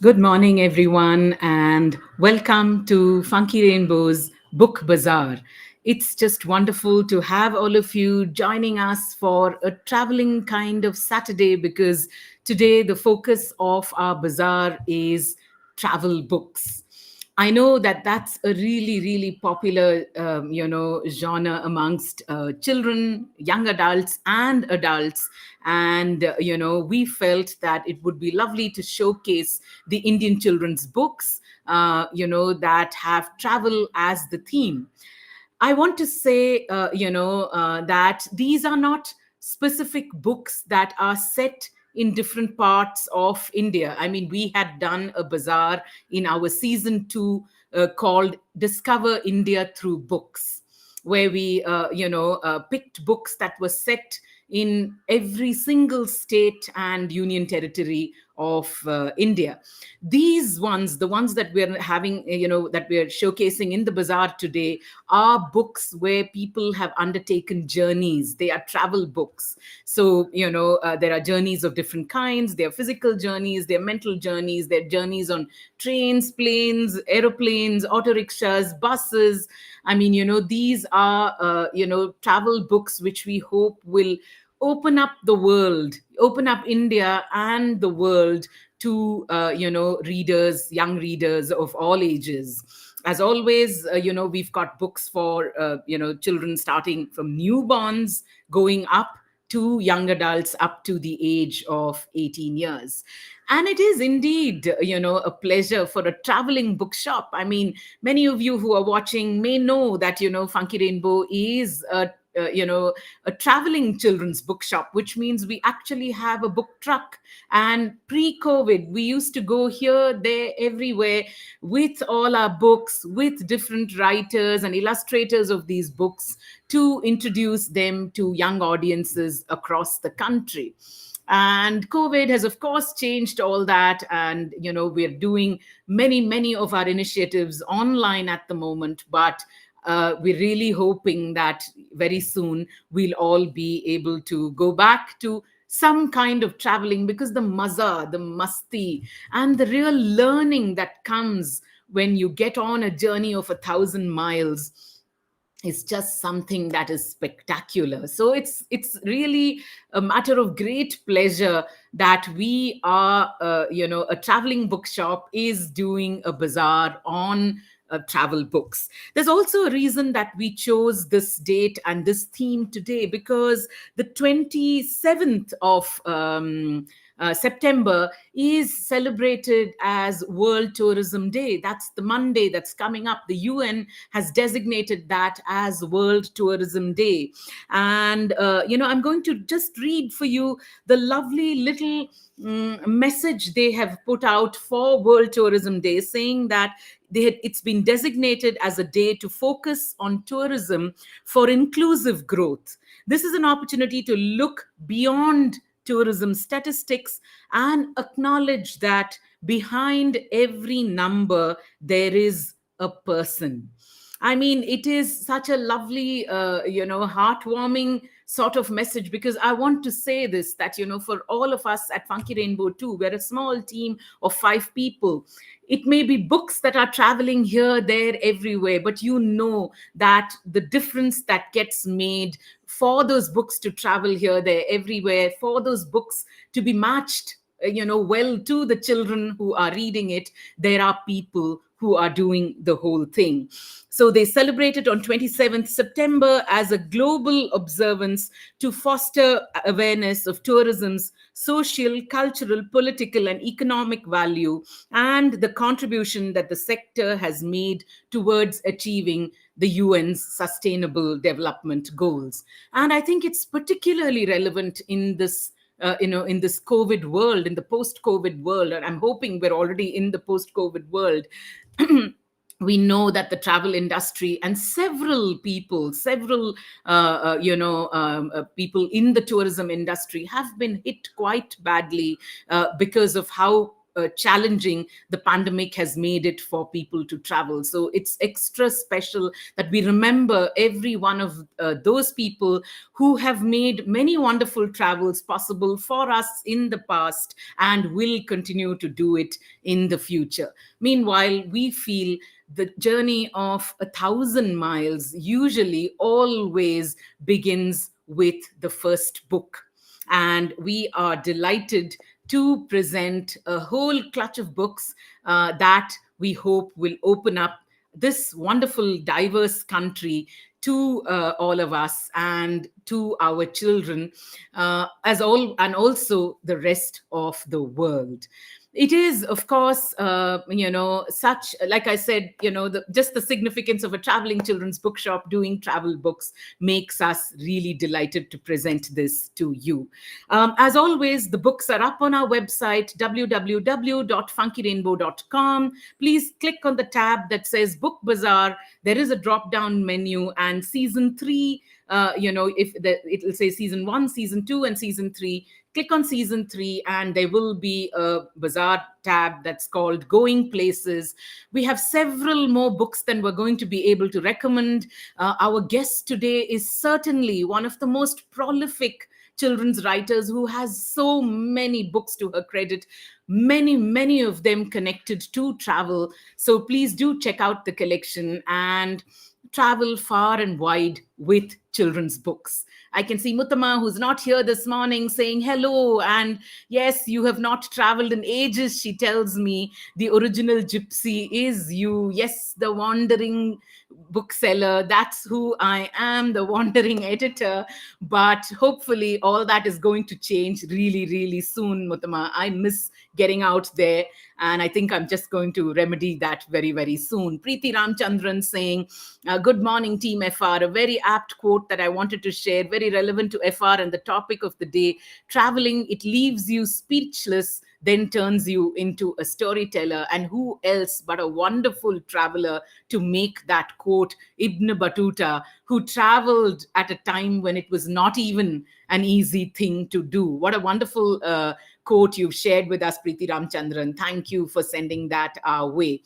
Good morning, everyone, and welcome to Funky Rainbow's Book Bazaar. It's just wonderful to have all of you joining us for a traveling kind of Saturday because today the focus of our bazaar is travel books. I know that that's a really, really popular, genre amongst children, young adults, and adults. And we felt that it would be lovely to showcase the Indian children's books, that have travel as the theme. I want to say, that these are not specific books that are set in different parts of India. I mean, we had done a bazaar in our season 2 called Discover India Through Books, where we, picked books that were set in every single state and union territory of India. These ones, the ones that we're having, that we're showcasing in the bazaar today, are books where people have undertaken journeys. They are travel books. So, there are journeys of different kinds. There are physical journeys, there are mental journeys, there are journeys on trains, planes, aeroplanes, auto rickshaws, buses. I mean, these are, travel books which we hope will open up the world, open up India and the world to, readers, young readers of all ages. As always, we've got books for, children starting from newborns going up to young adults up to the age of 18 years. And it is indeed, a pleasure for a traveling bookshop. I mean, many of you who are watching may know that, Funky Rainbow is a traveling children's bookshop, which means we actually have a book truck. And pre-COVID, we used to go here, there, everywhere with all our books, with different writers and illustrators of these books to introduce them to young audiences across the country. And COVID has, of course, changed all that. And, we're doing many of our initiatives online at the moment. But we're really hoping that very soon we'll all be able to go back to some kind of traveling, because the maza, the masti, and the real learning that comes when you get on a journey of 1,000 miles is just something that is spectacular. So it's really a matter of great pleasure that we are, a traveling bookshop is doing a bazaar on travel books. There's also a reason that we chose this date and this theme today, because the 27th of September is celebrated as World Tourism Day. That's the Monday that's coming up. The UN has designated that as World Tourism Day. And, I'm going to just read for you the lovely little message they have put out for World Tourism Day, saying that it's been designated as a day to focus on tourism for inclusive growth. This is an opportunity to look beyond tourism statistics and acknowledge that behind every number there is a person. I mean, it is such a lovely, heartwarming sort of message, because I want to say this, that, for all of us at Funky Rainbow too, we're a small team of 5 people. It may be books that are traveling here, there, everywhere, but that the difference that gets made for those books to travel here, there, everywhere, for those books to be matched, well, to the children who are reading it, there are people who are doing the whole thing. So they celebrate it on 27th September as a global observance to foster awareness of tourism's social, cultural, political, and economic value, and the contribution that the sector has made towards achieving the UN's sustainable development goals. And I think it's particularly relevant in this in this COVID world, in the post-COVID world, and I'm hoping we're already in the post-COVID world. We know that the travel industry and several people in the tourism industry have been hit quite badly because of how challenging the pandemic has made it for people to travel. So it's extra special that we remember every one of those people who have made many wonderful travels possible for us in the past and will continue to do it in the future. Meanwhile, we feel the journey of 1,000 miles usually always begins with the first book. And we are delighted to present a whole clutch of books that we hope will open up this wonderful, diverse country to all of us and to our children, as all, and also the rest of the world. It is, of course, such, like I said, just the significance of a traveling children's bookshop doing travel books makes us really delighted to present this to you. As always, the books are up on our website, www.funkyrainbow.com. Please click on the tab that says Book Bazaar. There is a drop down menu, and season 3, it will say season 1, season 2, and season 3. Click on season 3, and there will be a Bazaar tab that's called Going Places. We have several more books than we're going to be able to recommend. Our guest today is certainly one of the most prolific children's writers who has so many books to her credit, many of them connected to travel. So please do check out the collection and travel far and wide with children's books. I can see Muttama, who's not here this morning, saying hello. And yes, you have not traveled in ages, she tells me. The original gypsy is you. Yes, the wandering bookseller. That's who I am, the wandering editor. But hopefully, all that is going to change really soon, Muttama. I miss getting out there. And I think I'm just going to remedy that very soon. Preeti Ramchandran saying, good morning, Team FR. A very apt quote that I wanted to share, very relevant to FR and the topic of the day. Traveling, it leaves you speechless, then turns you into a storyteller. And who else but a wonderful traveler to make that quote? Ibn Battuta, who traveled at a time when it was not even an easy thing to do. What a wonderful quote you've shared with us, Preeti Ramchandran. Thank you for sending that our way.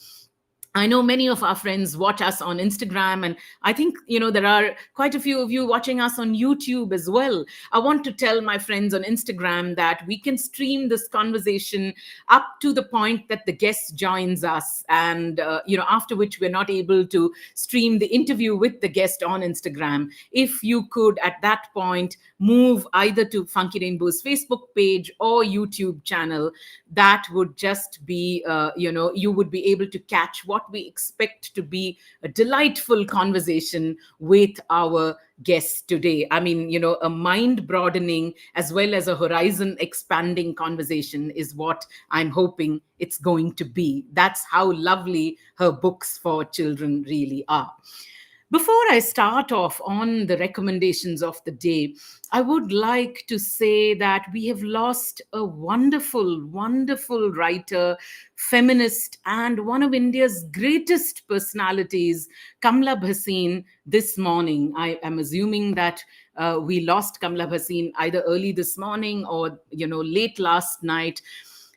I know many of our friends watch us on Instagram, and I think, there are quite a few of you watching us on YouTube as well. I want to tell my friends on Instagram that we can stream this conversation up to the point that the guest joins us, and, after which we're not able to stream the interview with the guest on Instagram. If you could, at that point, move either to Funky Rainbow's Facebook page or YouTube channel, that would just be, you would be able to catch what we expect to be a delightful conversation with our guest today. I mean, a mind broadening as well as a horizon expanding conversation is what I'm hoping it's going to be. That's how lovely her books for children really are. Before I start off on the recommendations of the day, I would like to say that we have lost a wonderful writer, feminist, and one of India's greatest personalities, Kamla Bhasin, this morning. I am assuming that we lost Kamla Bhasin either early this morning or, late last night.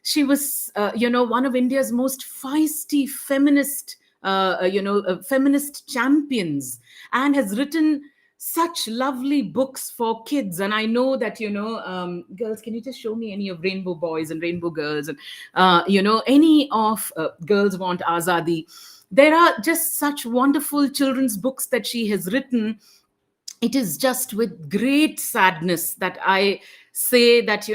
She was, one of India's most feisty feminist feminist champions, and has written such lovely books for kids. And I know that, girls, can you just show me any of Rainbow Boys and Rainbow Girls and, any of Girls Want Azadi. There are just such wonderful children's books that she has written. It is just with great sadness that I say that,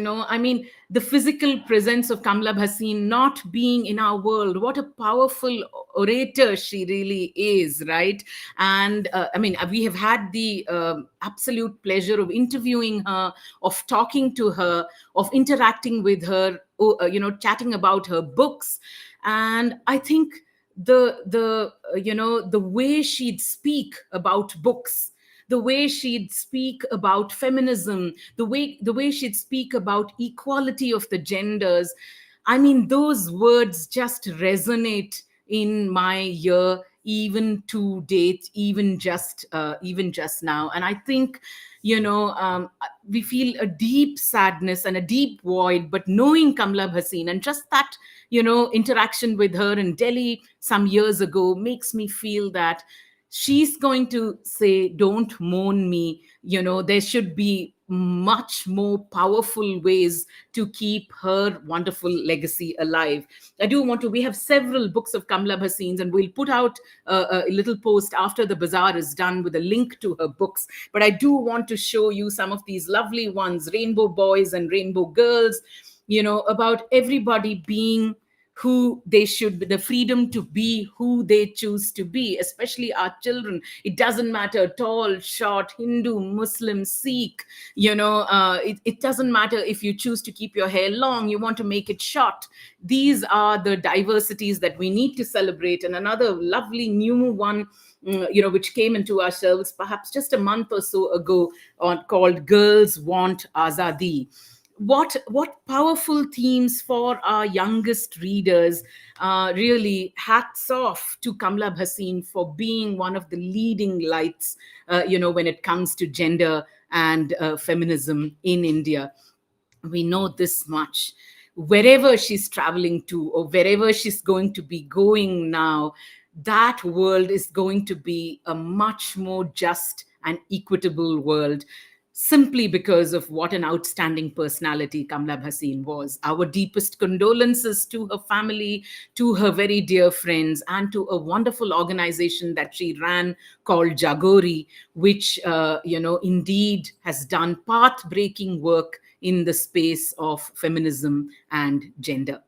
the physical presence of Kamla Bhasin not being in our world, what a powerful orator she really is, right? And we have had the absolute pleasure of interviewing her, of talking to her, of interacting with her, chatting about her books. And I think the way she'd speak about books, the way she'd speak about feminism, the way she'd speak about equality of the genders. I mean, those words just resonate in my ear even to date, even just now. And I think, we feel a deep sadness and a deep void, but knowing Kamla Bhasin and just that, interaction with her in Delhi some years ago makes me feel that she's going to say, don't mourn me. There should be much more powerful ways to keep her wonderful legacy alive. I do want to, we have several books of Kamla Bhasin's, and we'll put out a little post after the bazaar is done with a link to her books. But I do want to show you some of these lovely ones, Rainbow Boys and Rainbow Girls, about everybody being who they should be, the freedom to be who they choose to be, especially our children. It doesn't matter, tall, short, Hindu, Muslim, Sikh, it doesn't matter if you choose to keep your hair long, you want to make it short. These are the diversities that we need to celebrate. And another lovely new one, which came into our shelves perhaps just a month or so ago, called Girls Want Azadi. What powerful themes for our youngest readers. Really, hats off to Kamla Bhasin for being one of the leading lights, when it comes to gender and feminism in India. We know this much. Wherever she's traveling to, or wherever she's going to be going now, that world is going to be a much more just and equitable world, simply because of what an outstanding personality Kamla Bhasin was. Our deepest condolences to her family, to her very dear friends, and to a wonderful organization that she ran called Jagori, which, indeed has done path-breaking work in the space of feminism and gender.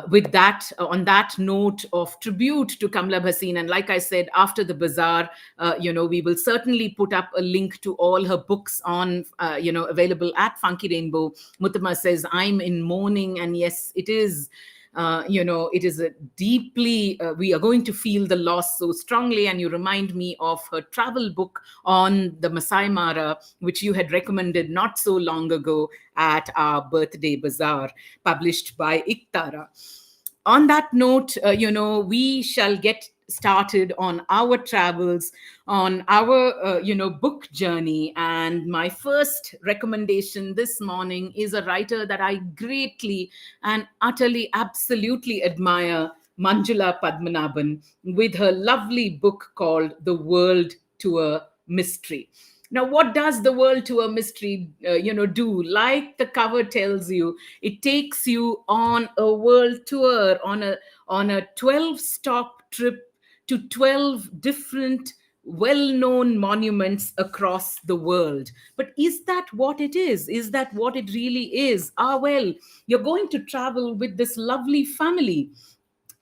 With that, on that note of tribute to Kamla Bhasin, and like I said, after the bazaar, we will certainly put up a link to all her books on, available at Funky Rainbow. Mutama says, I'm in mourning, and yes, it is. It is a deeply, we are going to feel the loss so strongly. And you remind me of her travel book on the Masai Mara, which you had recommended not so long ago at our birthday bazaar, published by Iktara. On that note, we shall get started on our travels, on our, book journey. And my first recommendation this morning is a writer that I greatly and utterly, absolutely admire, Manjula Padmanabhan, with her lovely book called The World to a Mystery. Now, what does The World to a Mystery, do? Like the cover tells you, it takes you on a world tour, on a 12-stop trip to 12 different well-known monuments across the world. But is that what it is? Is that what it really is? Well, you're going to travel with this lovely family.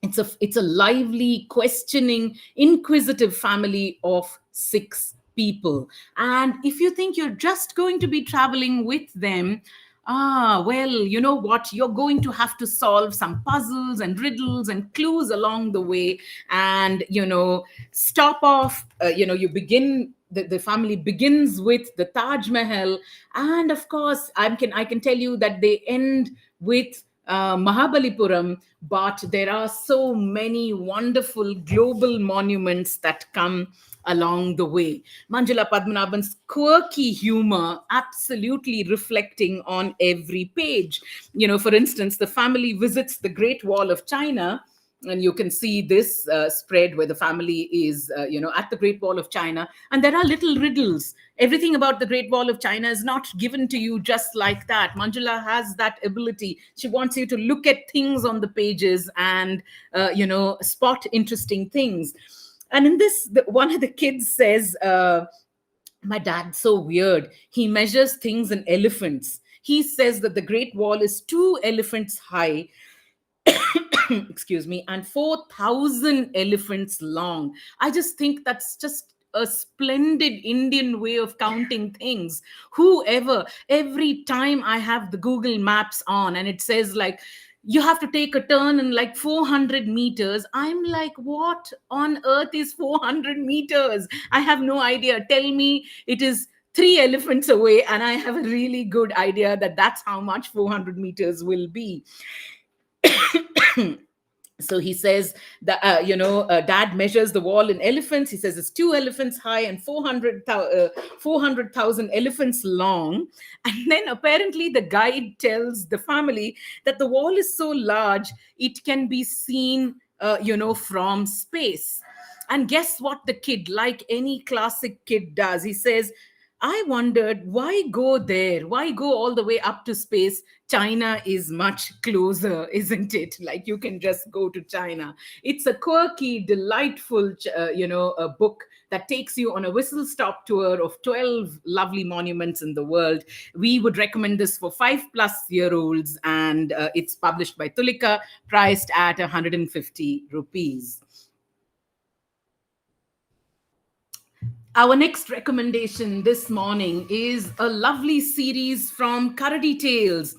It's a lively, questioning, inquisitive family of 6 people. And if you think you're just going to be traveling with them, well, you know what? You're going to have to solve some puzzles and riddles and clues along the way. And, stop off, you begin. The family begins with the Taj Mahal, and of course, I can tell you that they end with Mahabalipuram, but there are so many wonderful global monuments that come along the way. Manjula Padmanabhan's quirky humor absolutely reflecting on every page. For instance, the family visits the Great Wall of China, and you can see this spread where the family is, at the Great Wall of China. And there are little riddles. Everything about the Great Wall of China is not given to you just like that. Manjula has that ability. She wants you to look at things on the pages and, spot interesting things. And in this, one of the kids says, my dad's so weird. He measures things in elephants. He says that the Great Wall is 2 elephants high, excuse me, and 4,000 elephants long. I just think that's just a splendid Indian way of counting things. Every time I have the Google Maps on and it says like, you have to take a turn in like 400 meters. I'm like, what on earth is 400 meters? I have no idea. Tell me it is 3 elephants away, and I have a really good idea that that's how much 400 meters will be. So he says that dad measures the wall in elephants. He says it's 2 elephants high and 400,000 elephants long. And then apparently the guide tells the family that the wall is so large it can be seen from space. And guess what the kid, like any classic kid, does? He says, I wondered, why go there? Why go all the way up to space? China is much closer, isn't it? Like, you can just go to China. It's a quirky, delightful, a book that takes you on a whistle stop tour of 12 lovely monuments in the world. We would recommend this for 5+ year olds, and it's published by Tulika, priced at 150 rupees. Our next recommendation this morning is a lovely series from Karadi Tales.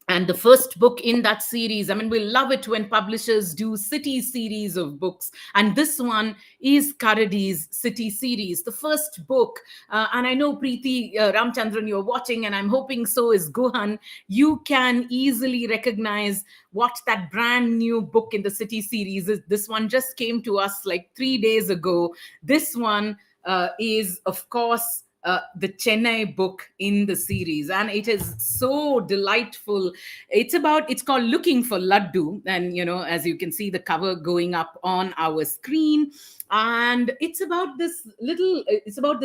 And the first book in that series, I mean, we love it when publishers do city series of books. And this one is Karadi's city series, the first book. And I know, Preeti Ramchandran, you're watching, and I'm hoping so is Gohan. You can easily recognize what that brand new book in the city series is. This one just came to us like 3 days ago. This one is, of course, the Chennai book in the series, and it is so delightful. It's called Looking for Laddu, and as you can see the cover going up on our screen, and it's about this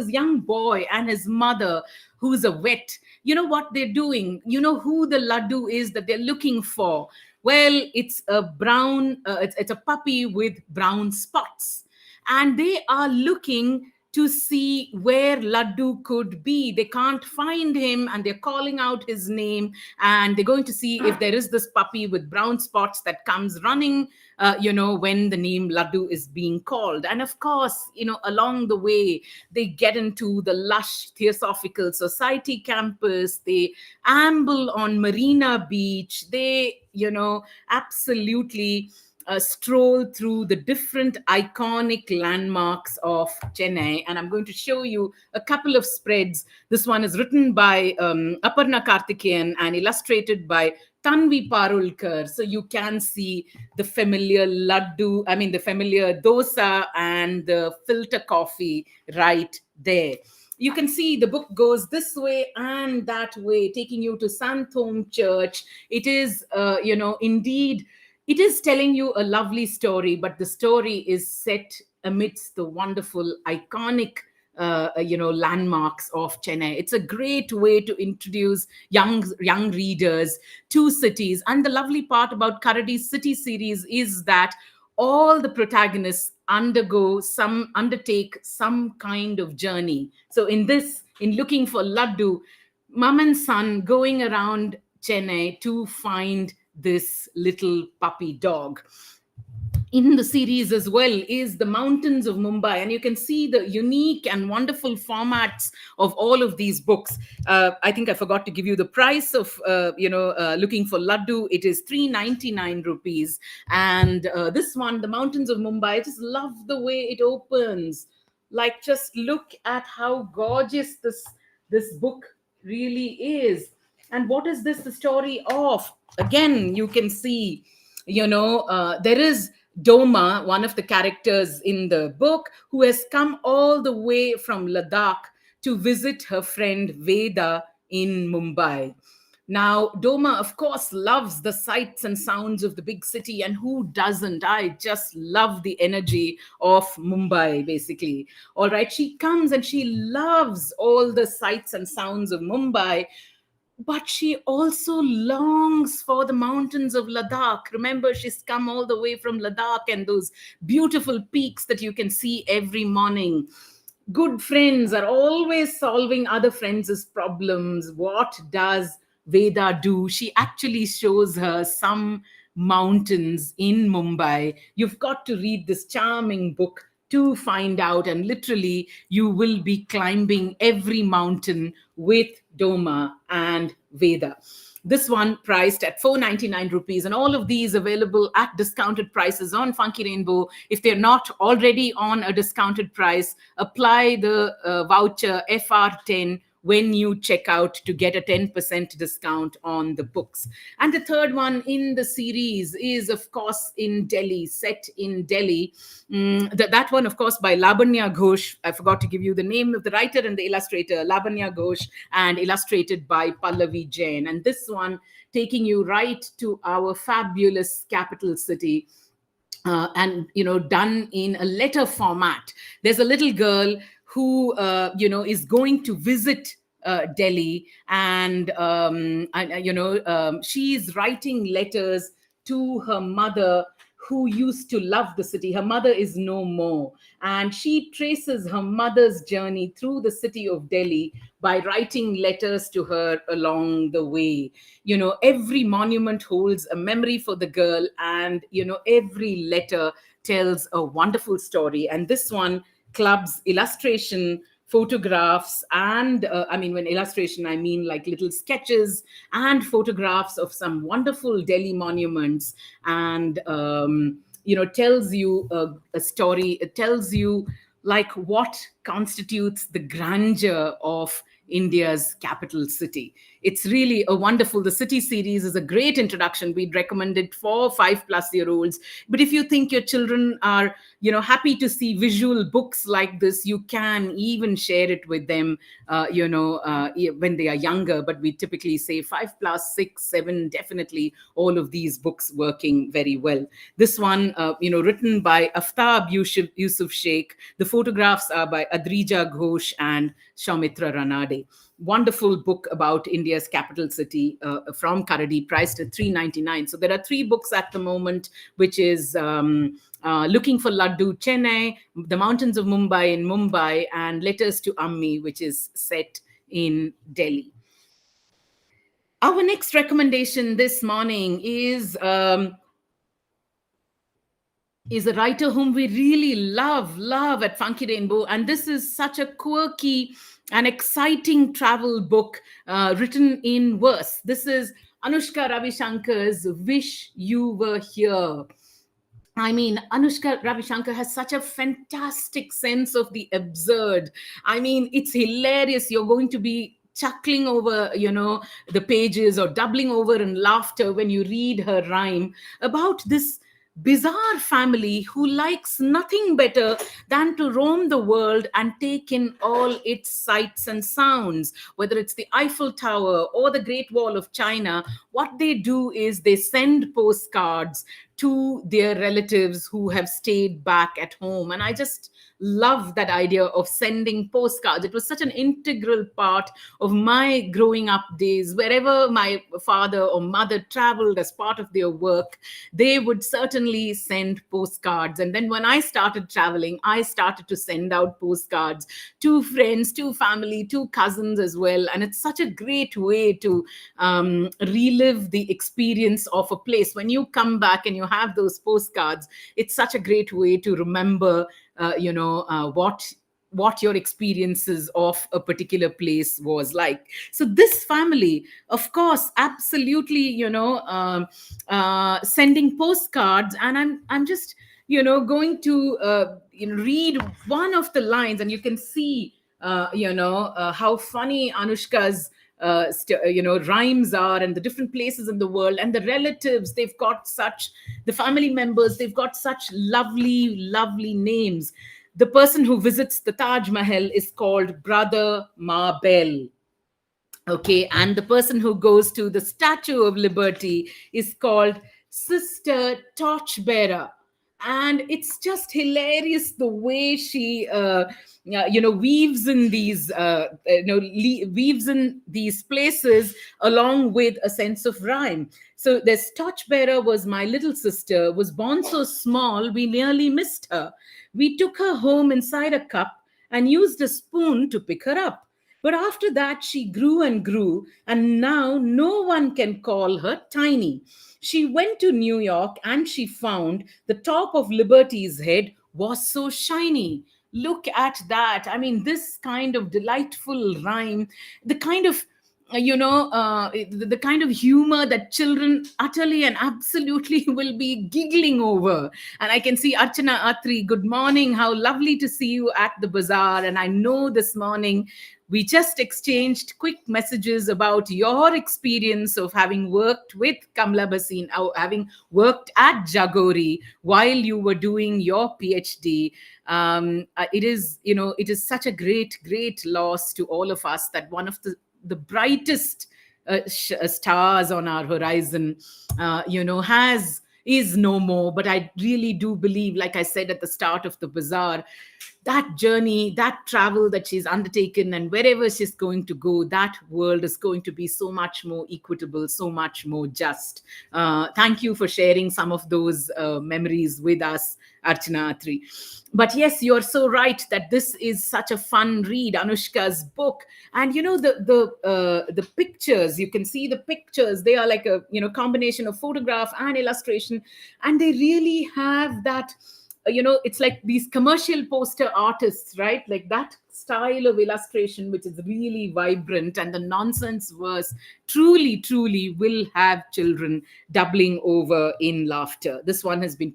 young boy and his mother who's a vet. You know what they're doing? You know who the Laddu is that they're looking for? Well, it's a brown, it's a puppy with brown spots, and they are looking to see where Laddu could be. They can't find him, and they're calling out his name, and they're going to see if there is this puppy with brown spots that comes running, when the name Laddu is being called. And of course, along the way, they get into the lush Theosophical Society campus. They amble on Marina Beach. They, absolutely stroll through the different iconic landmarks of Chennai. And I'm going to show you a couple of spreads. This one is written by Aparna Karthikeyan and illustrated by Tanvi Parulkar. So you can see the familiar laddu, the familiar dosa and the filter coffee right there. You can see the book goes this way and that way, taking you to Santhom Church. It is, indeed, it is telling you a lovely story, but the story is set amidst the wonderful, iconic, landmarks of Chennai. It's a great way to introduce young readers to cities. And the lovely part about Karadi's city series is that all the protagonists undertake some kind of journey. So in Looking for Laddu, mom and son going around Chennai to find this little puppy dog. In the series as well is the Mountains of Mumbai, and you can see the unique and wonderful formats of all of these books. I think I forgot to give you the price of Looking for Laddu. It is 399 rupees, and this one, the Mountains of Mumbai, I just love the way it opens. Like, just look at how gorgeous this book really is. And what is this the story of? Again, you can see, there is Doma, one of the characters in the book, who has come all the way from Ladakh to visit her friend Veda in Mumbai. Now, Doma, of course, loves the sights and sounds of the big city, and who doesn't? I just love the energy of Mumbai, basically. All right, she comes and she loves all the sights and sounds of Mumbai, but she also longs for the mountains of Ladakh. Remember, she's come all the way from Ladakh and those beautiful peaks that you can see every morning. Good friends are always solving other friends' problems. What does Veda do? She actually shows her some mountains in Mumbai. You've got to read this charming book to find out, and literally you will be climbing every mountain with Doma and Veda. This one priced at 499 rupees, and all of these available at discounted prices on Funky Rainbow. If they're not already on a discounted price, apply the voucher FR10 when you check out to get a 10% discount on the books. And the third one in the series is, of course, in Delhi, set in Delhi. That one, of course, by Labanya Ghosh. I forgot to give you the name of the writer and the illustrator, Labanya Ghosh, and illustrated by Pallavi Jain. And this one taking you right to our fabulous capital city, and done in a letter format. There's a little girl who is going to visit Delhi, and she's writing letters to her mother, who used to love the city. Her mother is no more, and she traces her mother's journey through the city of Delhi by writing letters to her along the way. Every monument holds a memory for the girl, and every letter tells a wonderful story. And this one clubs illustration, photographs, and when illustration, I mean like little sketches and photographs of some wonderful Delhi monuments, and tells you a story. It tells you like what constitutes the grandeur of India's capital city. It's really a wonderful. The City series is a great introduction. We'd recommend it for 5+ year olds. But if you think your children are, happy to see visual books like this, you can even share it with them, when they are younger. But we typically say 5+, 6, 7, definitely all of these books working very well. This one, written by Aftab Yusuf Sheikh. The photographs are by Adrija Ghosh and Shaumitra Ranade. Wonderful book about India's capital city, from Karadi, priced at $3.99. So there are 3 books at the moment, which is Looking for Laddu, Chennai, The Mountains of Mumbai in Mumbai, and Letters to Ammi, which is set in Delhi. Our next recommendation this morning is a writer whom we really love at Funky Rainbow. And this is such a quirky and exciting travel book, written in verse. This is Anushka Ravi Shankar's Wish You Were Here. Anushka Ravi Shankar has such a fantastic sense of the absurd. It's hilarious. You're going to be chuckling over, the pages, or doubling over in laughter when you read her rhyme about this bizarre family who likes nothing better than to roam the world and take in all its sights and sounds. Whether it's the Eiffel Tower or the Great Wall of China, what they do is they send postcards to their relatives who have stayed back at home. And I just love that idea of sending postcards. It was such an integral part of my growing up days. Wherever my father or mother traveled as part of their work, they would certainly send postcards. And then when I started traveling, I started to send out postcards to friends, to family, to cousins as well. And it's such a great way to relive the experience of a place. When you come back and you have those postcards, it's such a great way to remember what your experiences of a particular place was like. So this family, of course, absolutely, sending postcards. And I'm just, going to, read one of the lines, and you can see, how funny Anushka's rhymes are, and the different places in the world, and the relatives. The family members, they've got such lovely names. The person who visits the Taj Mahal is called Brother Marbell. Okay, and the person who goes to the Statue of Liberty is called Sister Torchbearer. And it's just hilarious the way she weaves in these places along with a sense of rhyme. So there's Torchbearer was my little sister, was born so small we nearly missed her. We took her home inside a cup and used a spoon to pick her up. But after that, she grew and grew, and now no one can call her tiny. She went to New York and she found the top of Liberty's head was so shiny. Look at that. This kind of delightful rhyme, the kind of the kind of humor that children utterly and absolutely will be giggling over. And I can see Archana Atri, good morning, how lovely to see you at the bazaar. And I know this morning we just exchanged quick messages about your experience of having worked with Kamla Basin, or having worked at Jagori while you were doing your PhD. It is such a great loss to all of us that one of the brightest stars on our horizon, has is no more. But I really do believe, like I said at the start of the bazaar, that journey, that travel that she's undertaken, and wherever she's going to go, that world is going to be so much more equitable, so much more just. Thank you for sharing some of those memories with us, Archana Atri. But yes, you're so right that this is such a fun read, Anushka's book. And the pictures, you can see the pictures, they are like a combination of photograph and illustration, and they really have that, it's like these commercial poster artists, right? Like that style of illustration, which is really vibrant, and the nonsense verse truly will have children doubling over in laughter. This one has been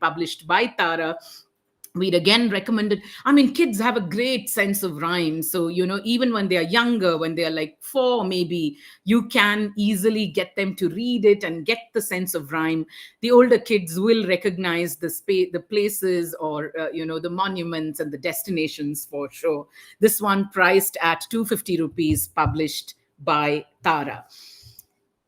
published by Tara. We'd again recommended, kids have a great sense of rhyme, so even when they are younger, when they are like 4 maybe, you can easily get them to read it and get the sense of rhyme. The older kids will recognize the places, or the monuments and the destinations for sure. This one priced at 250 rupees, published by Tara.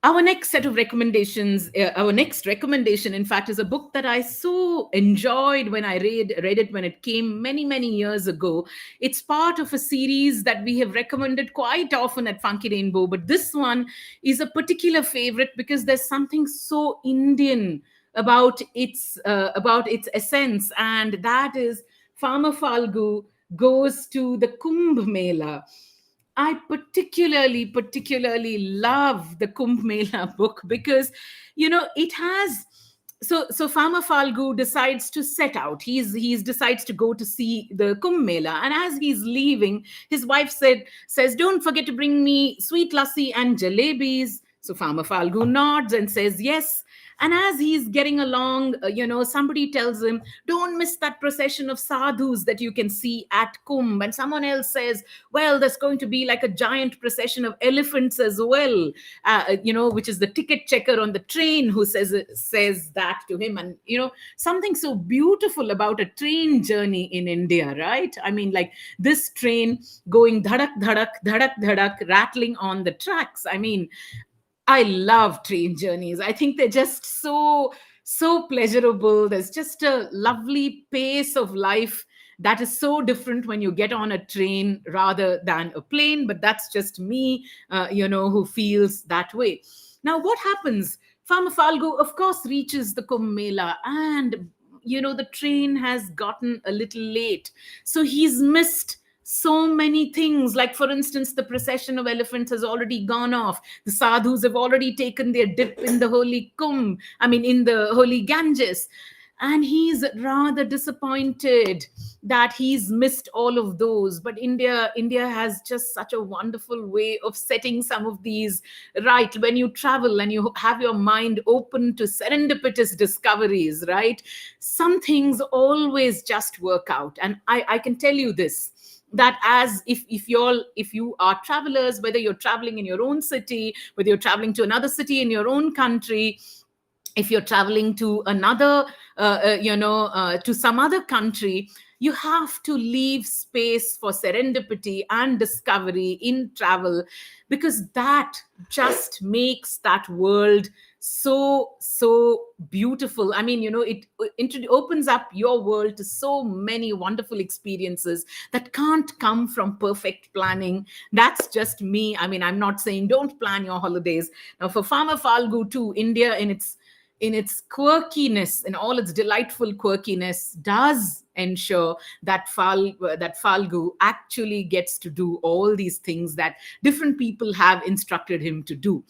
Our next set of recommendations, our next recommendation, in fact, is a book that I so enjoyed when I read it when it came many years ago. It's part of a series that we have recommended quite often at Funky Rainbow, but this one is a particular favorite because there's something so Indian about its essence, and that is Farmer Falgu goes to the Kumbh Mela. I particularly love the Kumbh Mela book because, it has. So Farmer Falgu decides to set out. He's decides to go to see the Kumbh Mela, and as he's leaving, his wife says, "Don't forget to bring me sweet lassi and jalebis." So Farmer Falgu nods and says yes. And as he's getting along, somebody tells him, "Don't miss that procession of sadhus that you can see at Kumbh." And someone else says, "Well, there's going to be like a giant procession of elephants as well," which is the ticket checker on the train who says that to him. And, something so beautiful about a train journey in India, right? Like this train going dhadak, dhadak, dhadak, dhadak, rattling on the tracks. I love train journeys. I think they're just so pleasurable. There's just a lovely pace of life that is so different when you get on a train rather than a plane. But that's just me, who feels that way. Now, what happens? Farmer Falgu, of course, reaches the Kumbh Mela, and the train has gotten a little late, so he's missed so many things. Like, for instance, the procession of elephants has already gone off. The sadhus have already taken their dip in the holy Kumbh, in the holy Ganges. And he's rather disappointed that he's missed all of those. But India has just such a wonderful way of setting some of these right. When you travel and you have your mind open to serendipitous discoveries, right, some things always just work out. And I can tell you this, that as if you are travelers, whether you're traveling in your own city, whether you're traveling to another city in your own country, if you're traveling to another to some other country, you have to leave space for serendipity and discovery in travel, because that just makes that world so beautiful. It opens up your world to so many wonderful experiences that can't come from perfect planning. That's just me. I'm not saying don't plan your holidays. Now, for Farmer Falgu too, India in its quirkiness, in all its delightful quirkiness, does ensure that Falgu actually gets to do all these things that different people have instructed him to do.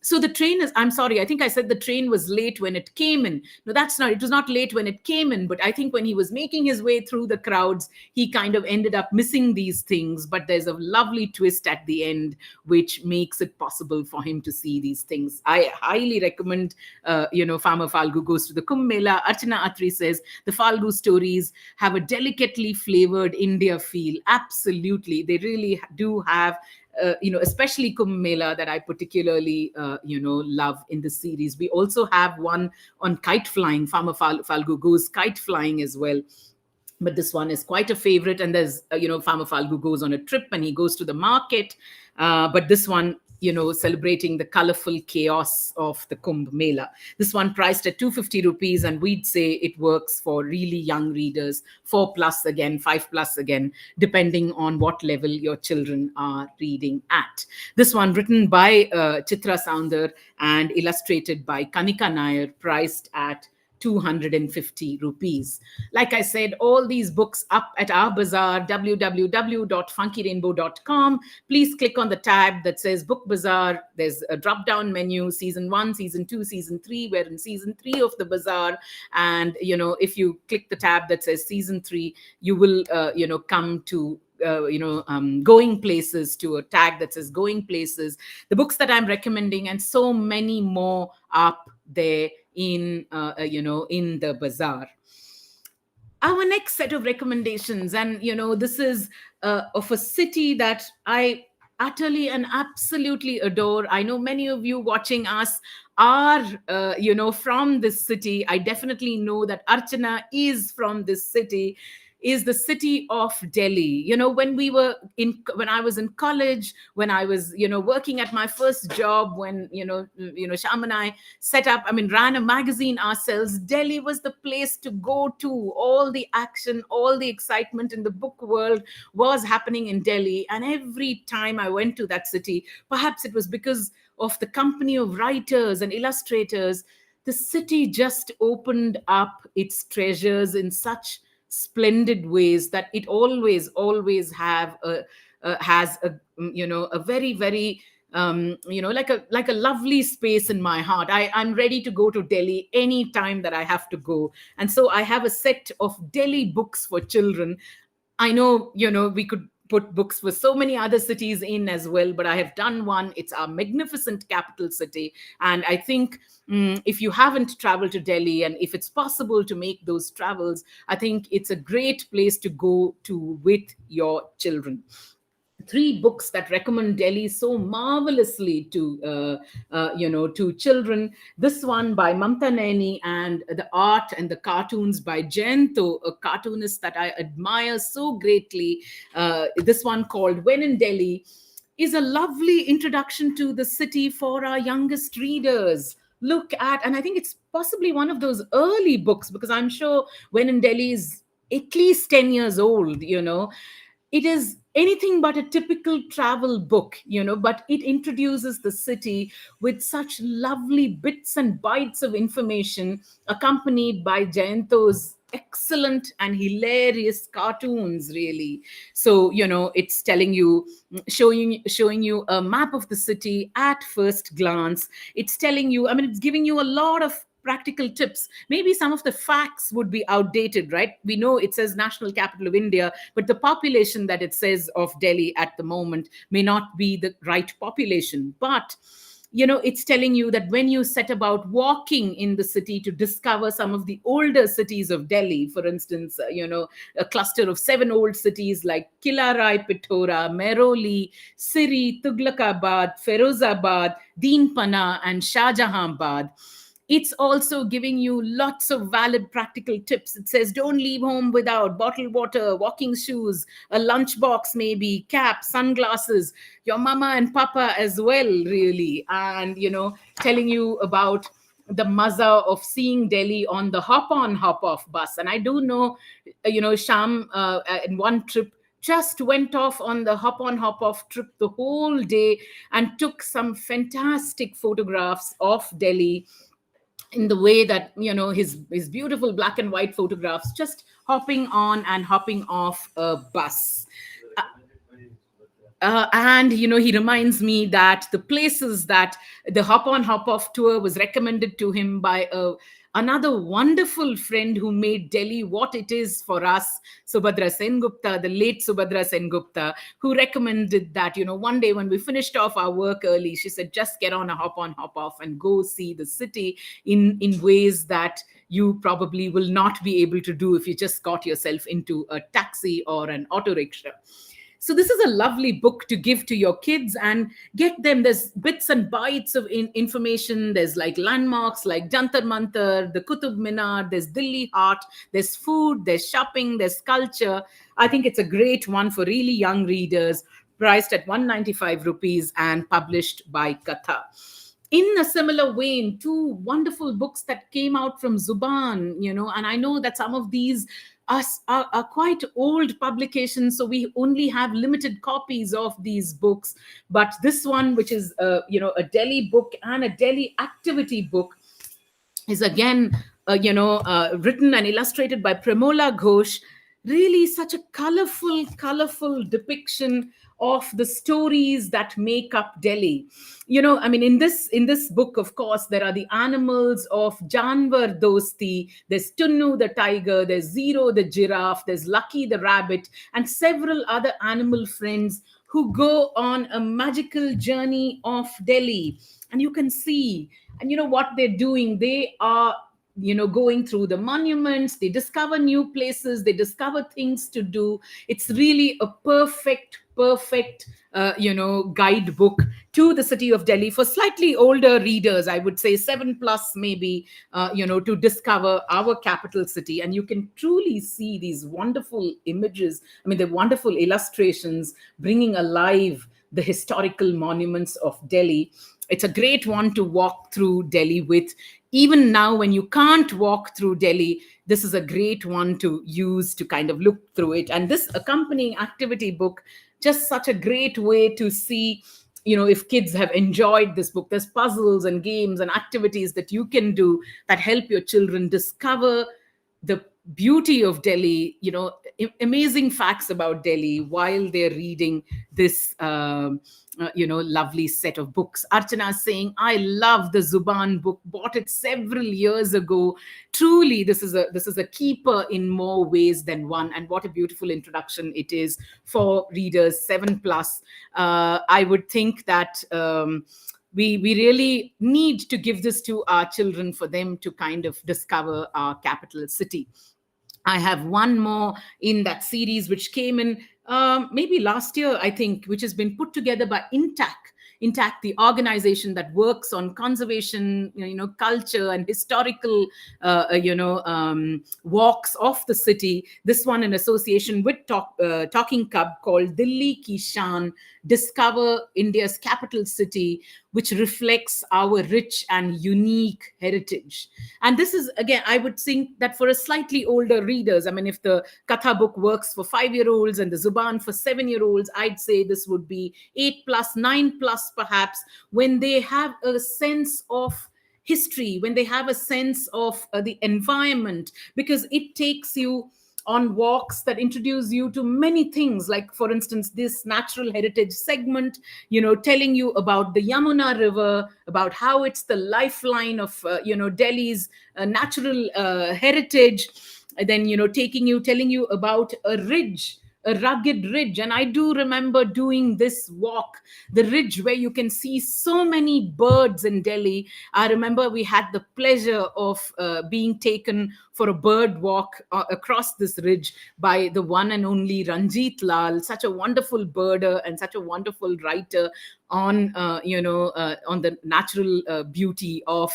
So the train is, I'm sorry, I think I said the train was late when it came in. No, that's not, it was not late when it came in, but I think when he was making his way through the crowds, he kind of ended up missing these things. But there's a lovely twist at the end which makes it possible for him to see these things. I highly recommend, Farmer Falgu Goes to the Kumbh Mela. Archana Atri says the Falgu stories have a delicately flavored India feel. Absolutely, they really do have, especially Kumbh Mela, that I particularly, love in the series. We also have one on kite flying. Farmer Falgu goes kite flying as well. But this one is quite a favorite. And there's, Farmer Falgu goes on a trip and he goes to the market. But this one, celebrating the colorful chaos of the Kumbh Mela. This one priced at 250 rupees, and we'd say it works for really young readers, 4 plus again, 5 plus again, depending on what level your children are reading at. This one written by Chitra Saundar and illustrated by Kanika Nair, priced at 250 rupees. Like I said, all these books up at our bazaar, www.funkyrainbow.com. Please click on the tab that says Book Bazaar. There's a drop down menu, season 1, season 2, season 3. We're in season 3 of the bazaar. And, if you click the tab that says season 3, you will, come to going places, to a tag that says going places, the books that I'm recommending, and so many more up there in in the bazaar. Our next set of recommendations, and this is of a city that I utterly and absolutely adore. I know many of you watching us are from this city. I definitely know that Archana is from this city. Is the city of Delhi. When I was in college, when I was working at my first job, when Sham and I set up, ran a magazine ourselves, Delhi was the place to go to. All the action, all the excitement in the book world was happening in Delhi. And every time I went to that city, perhaps it was because of the company of writers and illustrators, the city just opened up its treasures in such splendid ways that it always has a a very, very like a lovely space in my heart. I'm ready to go to Delhi anytime that I have to go. And so I have a set of Delhi books for children. I know, we could put books for so many other cities in as well, but I have done one. It's our magnificent capital city. And I think if you haven't traveled to Delhi, and if it's possible to make those travels, I think it's a great place to go to with your children. 3 books that recommend Delhi so marvelously to children. This one by Mamta Naini, and the art and the cartoons by Jayanto, a cartoonist that I admire so greatly. This one, called When in Delhi, is a lovely introduction to the city for our youngest readers. Look at, and I think it's possibly one of those early books, because I'm sure When in Delhi is at least 10 years old. It is anything but a typical travel book, but it introduces the city with such lovely bits and bytes of information, accompanied by Jayanto's excellent and hilarious cartoons, really. So, it's telling you, showing you a map of the city at first glance. It's telling you, it's giving you a lot of practical tips. Maybe some of the facts would be outdated, right? We know it says national capital of India, but the population that it says of Delhi at the moment may not be the right population. But it's telling you that when you set about walking in the city to discover some of the older cities of Delhi, for instance, a cluster of 7 old cities like Kila Rai Pitora, Mehrauli, Siri, Tughlakabad, Ferozabad, Deenpana, and Shahjahanabad. It's also giving you lots of valid practical tips. It says don't leave home without bottled water, walking shoes, a lunchbox maybe, cap, sunglasses, your mama and papa as well, really. And, telling you about the mazza of seeing Delhi on the hop-on, hop-off bus. And I do know, Sham, in one trip, just went off on the hop-on, hop-off trip the whole day and took some fantastic photographs of Delhi, in the way that his beautiful black and white photographs, just hopping on and hopping off a bus. And he reminds me that the places that the hop on hop off tour was recommended to him by another wonderful friend who made Delhi what it is for us, Subhadra Sengupta, the late Subhadra Sengupta, who recommended that, one day when we finished off our work early, she said, just get on a hop on, hop off and go see the city in ways that you probably will not be able to do if you just got yourself into a taxi or an auto rickshaw. So this is a lovely book to give to your kids and get them. There's bits and bytes of information. There's like landmarks like Jantar Mantar, the Qutub Minar, there's Delhi Heart, there's food, there's shopping, there's culture. I think it's a great one for really young readers, priced at 195 rupees and published by Katha. In a similar vein, two wonderful books that came out from Zuban, and I know that some of these are quite old publications, so we only have limited copies of these books. But this one, which is a Delhi book and a Delhi activity book, is again written and illustrated by Premola Ghosh. Really such a colorful depiction of the stories that make up Delhi. I mean, in this book, of course, there are the animals of Janwar Dosti. There's Tunnu the tiger, there's Zero the giraffe, there's Lucky the rabbit, and several other animal friends who go on a magical journey of Delhi. And you can see, and what they're doing. They are going through the monuments, they discover new places, they discover things to do. It's really a perfect guidebook to the city of Delhi for slightly older readers, I would say 7 plus maybe, to discover our capital city. And you can truly see these wonderful images, I mean the wonderful illustrations bringing alive the historical monuments of Delhi. It's a great one to walk through Delhi with. Even now, when you can't walk through Delhi, this is a great one to use to kind of look through it. And this accompanying activity book, just such a great way to see, if kids have enjoyed this book. There's puzzles and games and activities that you can do that help your children discover the beauty of Delhi, amazing facts about Delhi while they're reading this lovely set of books. Archana is saying, I love the Zuban book, bought it several years ago. Truly, this is a keeper in more ways than one. And what a beautiful introduction it is for readers 7 plus. I would think that we really need to give this to our children for them to kind of discover our capital city. I have one more in that series which came in maybe last year, I think, which has been put together by Intact, the organization that works on conservation, culture and historical, walks of the city. This one in association with Talking Cub, called Delhi Ki Shaan, Discover India's Capital City, which reflects our rich and unique heritage. And this is, again, I would think that for a slightly older readers, I mean, if the Katha book works for 5-year-olds and the Zuban for 7-year-olds, I'd say this would be 8 plus, 9 plus perhaps, when they have a sense of history, when they have a sense of the environment, because it takes you on walks that introduce you to many things, like, for instance, this natural heritage segment, telling you about the Yamuna River, about how it's the lifeline of, Delhi's natural heritage. And then, telling you about a rugged ridge. And I do remember doing this walk, the ridge where you can see so many birds in Delhi. I remember we had the pleasure of being taken for a bird walk across this ridge by the one and only Ranjit Lal, such a wonderful birder and such a wonderful writer on, on the natural beauty of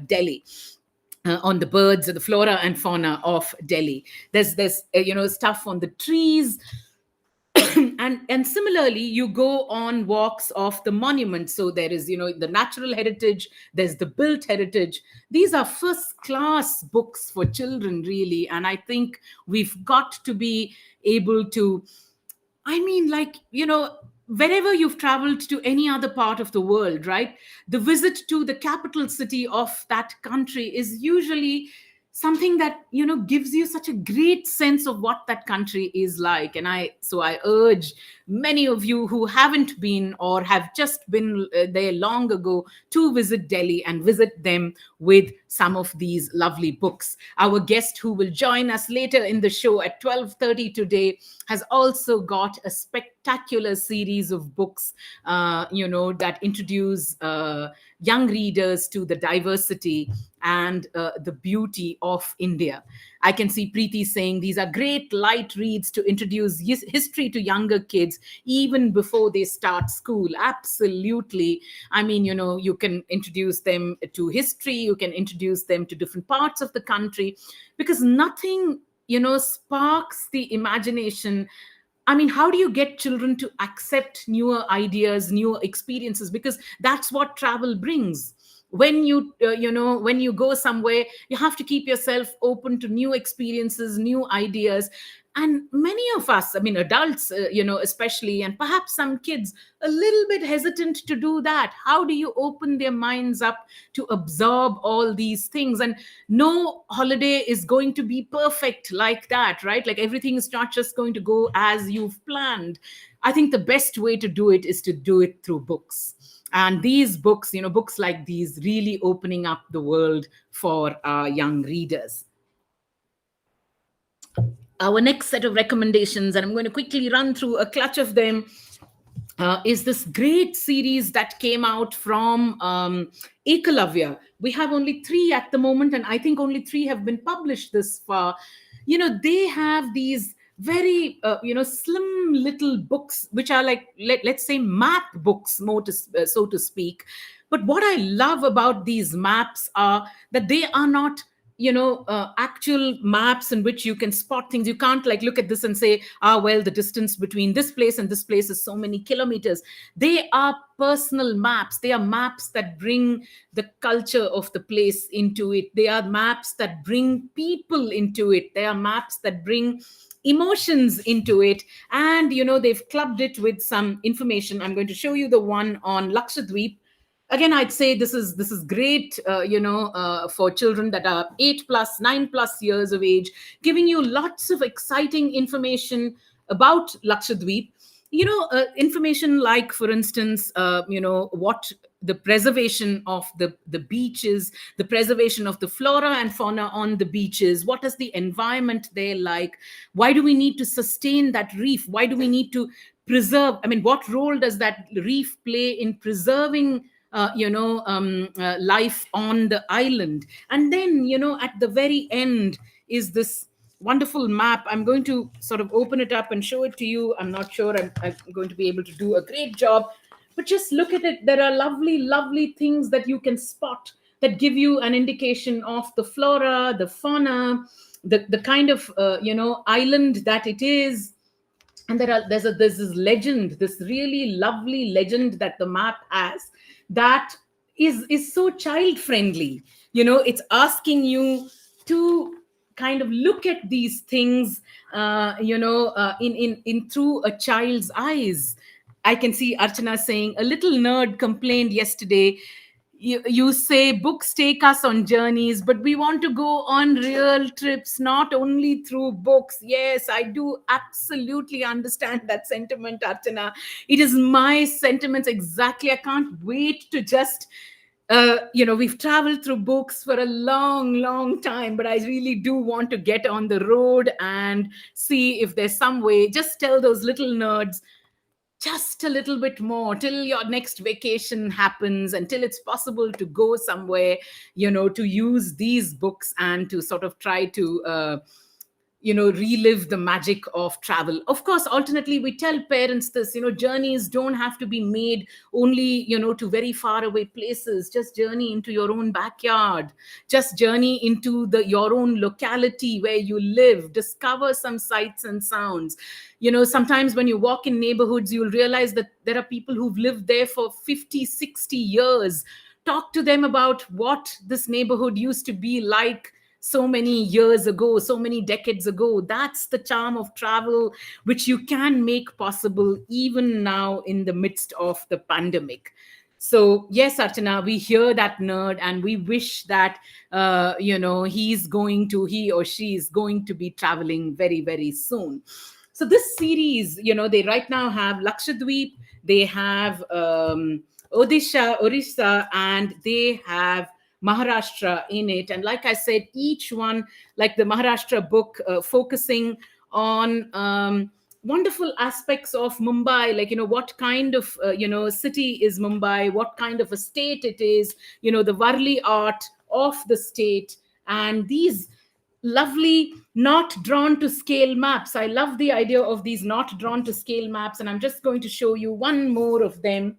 Delhi. On the birds, the flora and fauna of Delhi. There's stuff on the trees. and similarly, you go on walks of the monuments. So there is, the natural heritage, there's the built heritage. These are first class books for children, really. And I think we've got to be able to, wherever you've traveled to any other part of the world, right? The visit to the capital city of that country is usually something that gives you such a great sense of what that country is like. And I urge many of you who haven't been or have just been there long ago to visit Delhi and visit them with some of these lovely books. Our guest who will join us later in the show at 12:30 today has also got a spectacular series of books that introduce young readers to the diversity and the beauty of India. I can see Preeti saying these are great light reads to introduce history to younger kids even before they start school. Absolutely. I mean, you can introduce them to history, you can introduce them to different parts of the country, because nothing, sparks the imagination. I mean, how do you get children to accept newer ideas, newer experiences? Because that's what travel brings. When you go somewhere, you have to keep yourself open to new experiences, new ideas. And many of us, I mean, adults, especially, and perhaps some kids, a little bit hesitant to do that. How do you open their minds up to absorb all these things? And no holiday is going to be perfect like that, right? Like, everything is not just going to go as you've planned. I think the best way to do it is to do it through books. And these books, books like these, really opening up the world for our young readers. Our next set of recommendations, and I'm going to quickly run through a clutch of them, is this great series that came out from Ekalavya. We have only 3 at the moment, and I think only 3 have been published this far. They have these very slim little books, which are like, let's say, map books, more so to speak. But what I love about these maps are that they are not actual maps in which you can spot things. You can't like look at this and say, well, the distance between this place and this place is so many kilometers. They are personal maps. They are maps that bring the culture of the place into it. They are maps that bring people into it. They are maps that bring emotions into it. And they've clubbed it with some information. I'm going to show you the one on Lakshadweep. Again, I'd say this is great, for children that are 8 plus, 9 plus years of age, giving you lots of exciting information about Lakshadweep. Information like, for instance, what the preservation of the beaches, the preservation of the flora and fauna on the beaches. What is the environment there like? Why do we need to sustain that reef? Why do we need to preserve? I mean, what role does that reef play in preserving life on the island? And then, at the very end is this wonderful map. I'm going to sort of open it up and show it to you. I'm not sure I'm going to be able to do a great job, but just look at it. There are lovely, lovely things that you can spot that give you an indication of the flora, the fauna, the kind of island that it is. And there's this legend, this really lovely legend that the map has, that is so child friendly. It's asking you to kind of look at these things in through a child's eyes. I can see Archana saying, a little nerd complained yesterday. You say books take us on journeys, but we want to go on real trips, not only through books. Yes, I do absolutely understand that sentiment, Archana. It is my sentiments exactly. I can't wait to just we've traveled through books for a long, long time, but I really do want to get on the road and see if there's some way. Just tell those little nerds just a little bit more till your next vacation happens, until it's possible to go somewhere, to use these books and to sort of try to relive the magic of travel. Of course, alternately, we tell parents this, journeys don't have to be made only, to very far away places. Just journey into your own backyard. Just journey into your own locality where you live. Discover some sights and sounds. Sometimes when you walk in neighborhoods, you'll realize that there are people who've lived there for 50, 60 years. Talk to them about what this neighborhood used to be like so many years ago, so many decades ago. That's the charm of travel, which you can make possible even now in the midst of the pandemic. So yes, Archana, we hear that nerd and we wish that he or she is going to be traveling very, very soon. So this series, they right now have Lakshadweep, they have Orissa, and they have Maharashtra in it. And like I said, each one, like the Maharashtra book, focusing on wonderful aspects of Mumbai, like, what kind of, city is Mumbai, what kind of a state it is, the Varli art of the state, and these lovely not drawn to scale maps. I love the idea of these not drawn to scale maps, and I'm just going to show you one more of them.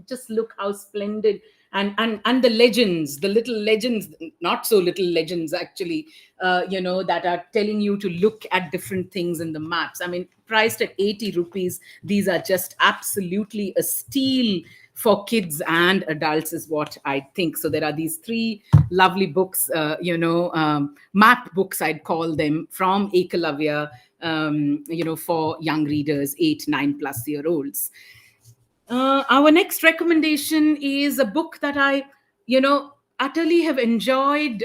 Just look how splendid. And the legends, the little legends, not so little legends actually, that are telling you to look at different things in the maps. I mean, priced at 80 rupees, these are just absolutely a steal for kids and adults, is what I think. So there are these three lovely books, map books, I'd call them, from Ekalavya, for young readers, 8, 9+ year olds. Our next recommendation is a book that I, utterly have enjoyed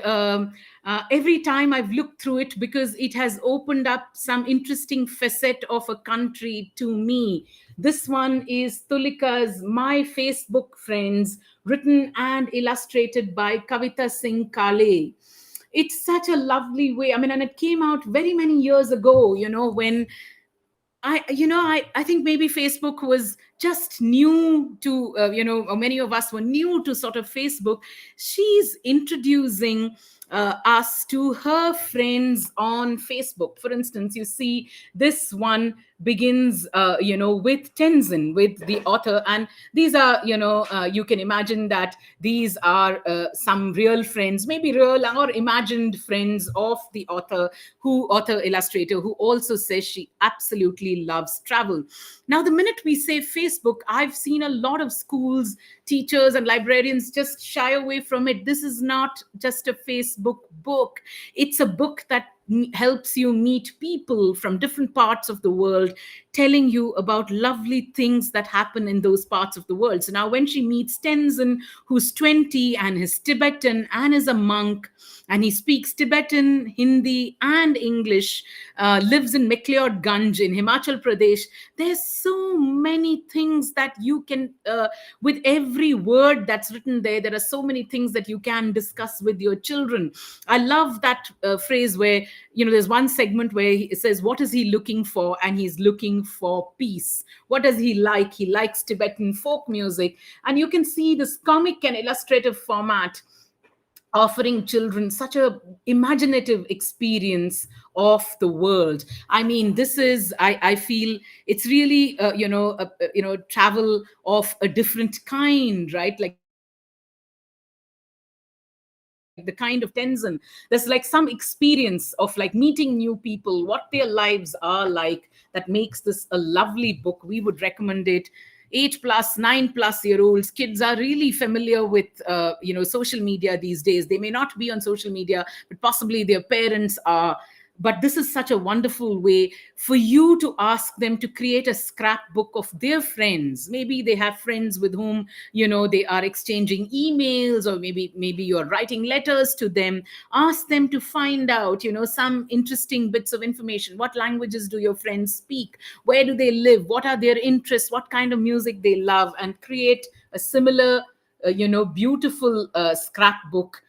every time I've looked through it, because it has opened up some interesting facet of a country to me. This one is Tulika's My Facebook Friends, written and illustrated by Kavita Singh Kale. It's such a lovely way. I mean, and it came out very many years ago, when I think maybe Facebook was just new to, or many of us were new to sort of Facebook. She's introducing us to her friends on Facebook. For instance, you see this one begins, with Tenzin, with the author. And these are, you can imagine that these are some real friends, maybe real or imagined friends of the author illustrator, who also says she absolutely loves travel. Now, the minute we say Facebook, I've seen a lot of schools, teachers, and librarians just shy away from it. This is not just a Facebook book, it's a book that helps you meet people from different parts of the world, telling you about lovely things that happen in those parts of the world. So now, when she meets Tenzin, who's 20 and is Tibetan and is a monk, and he speaks Tibetan, Hindi, and English, lives in McLeodganj in Himachal Pradesh. There's so many things that you can, with every word that's written there, there are so many things that you can discuss with your children. I love that phrase where, there's one segment where he says, what is he looking for? And he's looking for peace. What does he like? He likes Tibetan folk music. And you can see this comic and illustrative format offering children such a imaginative experience of the world. I mean, this is, I feel it's really, travel of a different kind, right? Like the kind of Tenzin, there's like some experience of like meeting new people, what their lives are like, that makes this a lovely book. We would recommend it. 8+, 9+-year-olds, kids are really familiar with social media these days. They may not be on social media, but possibly their parents are. But this is such a wonderful way for you to ask them to create a scrapbook of their friends. Maybe they have friends with whom they are exchanging emails, or maybe you're writing letters to them. Ask them to find out some interesting bits of information. What languages do your friends speak? Where do they live? What are their interests? What kind of music they love? And create a similar beautiful scrapbook,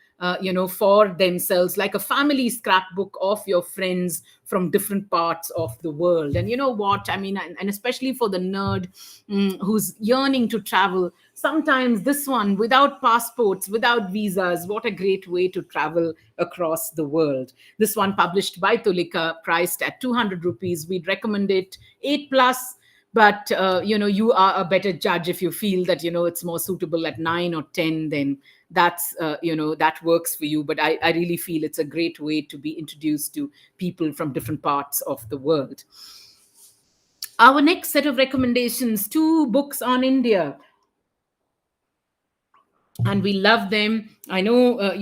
for themselves, like a family scrapbook of your friends from different parts of the world. And you know what? I mean, and especially for the nerd, who's yearning to travel, sometimes this one, without passports, without visas, what a great way to travel across the world. This one, published by Tulika, priced at 200 rupees. We'd recommend it 8+. But you are a better judge. If you feel that it's more suitable at 9 or 10, then that's that works for you. But I really feel it's a great way to be introduced to people from different parts of the world. Our next set of recommendations, two books on India, and we love them. I know,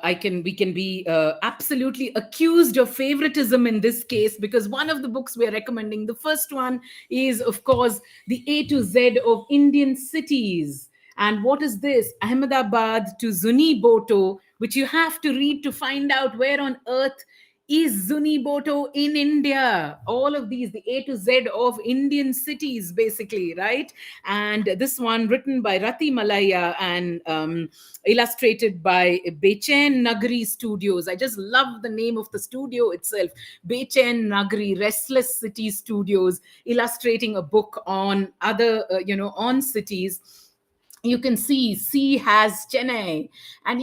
we can be absolutely accused of favoritism in this case, because one of the books we are recommending, the first one, is of course The A to Z of Indian Cities. And what is this? Ahmedabad to Zuni Boto, which you have to read to find out where on earth is Zuni Boto in India. All of these, the A to Z of Indian cities, basically, right? And this one written by Rati Malaya and illustrated by Bechen Nagri Studios. I just love the name of the studio itself. Bechen Nagri, Restless City Studios, illustrating a book on other, on cities. You can see C has Chennai, and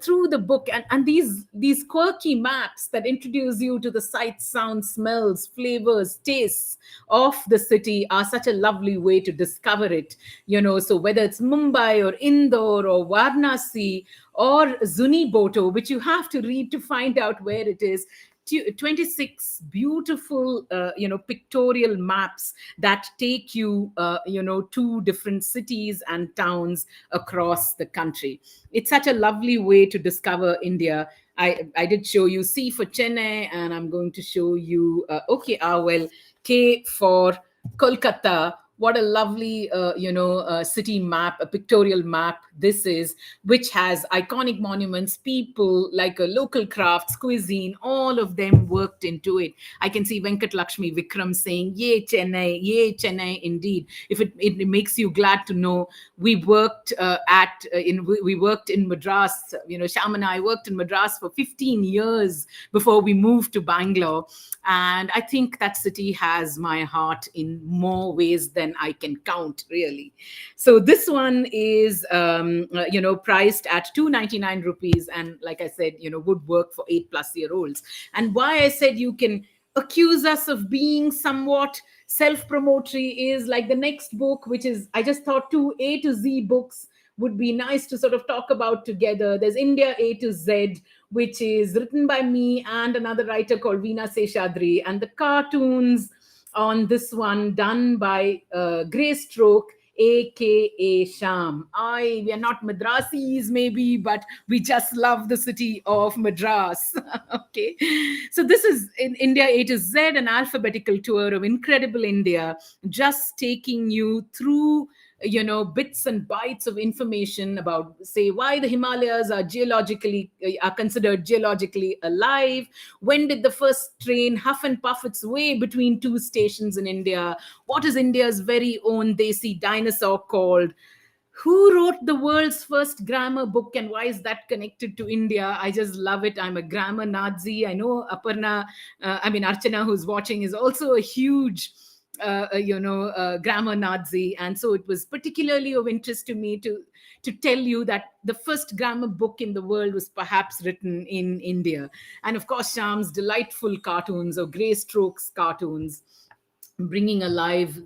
through the book, and these quirky maps that introduce you to the sights, sounds, smells, flavors, tastes of the city are such a lovely way to discover it. So whether it's Mumbai or Indore or Varanasi or Zuni Boto, which you have to read to find out where it is, 26 beautiful pictorial maps that take you to different cities and towns across the country. It's such a lovely way to discover India. I did show you C for Chennai, and I'm going to show you well, K for Kolkata. What a lovely city map, a pictorial map this is, which has iconic monuments, people, like a local crafts, cuisine, all of them worked into it. I can see Venkat Lakshmi Vikram saying, Yay Chennai, indeed. If it makes you glad to know, we worked we worked in Madras. Sham and I worked in Madras for 15 years before we moved to Bangalore. And I think that city has my heart in more ways than I can count, really. So this one is, priced at 299 rupees. And like I said, would work for 8+ year olds. And why I said you can accuse us of being somewhat self-promotory is like the next book, which is, I just thought two A to Z books would be nice to sort of talk about together. There's India A to Z, which is written by me and another writer called Veena Seshadri, and the cartoons on this one done by Grey Stroke, aka Sham. We are not Madrasis, maybe, but we just love the city of Madras. Okay. So this is in India A to Z, an alphabetical tour of incredible India, just taking you through bits and bytes of information about, say, why the Himalayas are considered geologically alive. When did the first train huff and puff its way between two stations in India? What is India's very own desi dinosaur called? Who wrote the world's first grammar book, and why is that connected to India? I just love it. I'm a grammar Nazi. I know Archana, who's watching, is also a huge grammar Nazi. And so it was particularly of interest to me to tell you that the first grammar book in the world was perhaps written in India. And of course, Sham's delightful cartoons, or Grey Strokes cartoons, bringing alive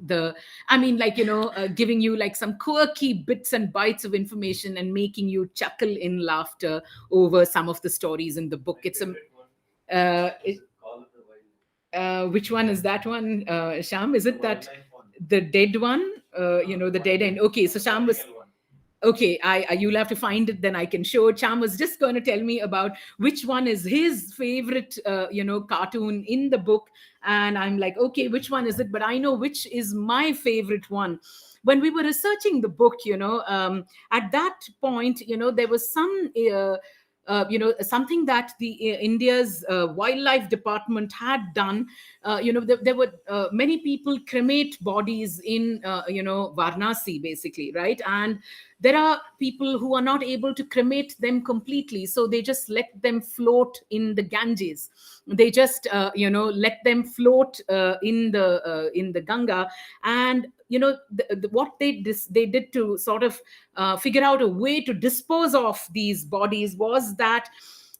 giving you like some quirky bits and bytes of information and making you chuckle in laughter over some of the stories in the book. It's a which one is that one, Sham? Is it that the dead one? The dead end. Okay, so Sham was. Okay, you'll have to find it, then I can show it. Cham was just going to tell me about which one is his favorite, cartoon in the book. And I'm like, okay, which one is it? But I know which is my favorite one. When we were researching the book, at that point, there was something that the India's wildlife department had done. There were many people cremate bodies in Varanasi, basically, right? And there are people who are not able to cremate them completely, so they just let them float in the Ganges. They just let them float in the Ganga. And what they did to sort of figure out a way to dispose of these bodies was that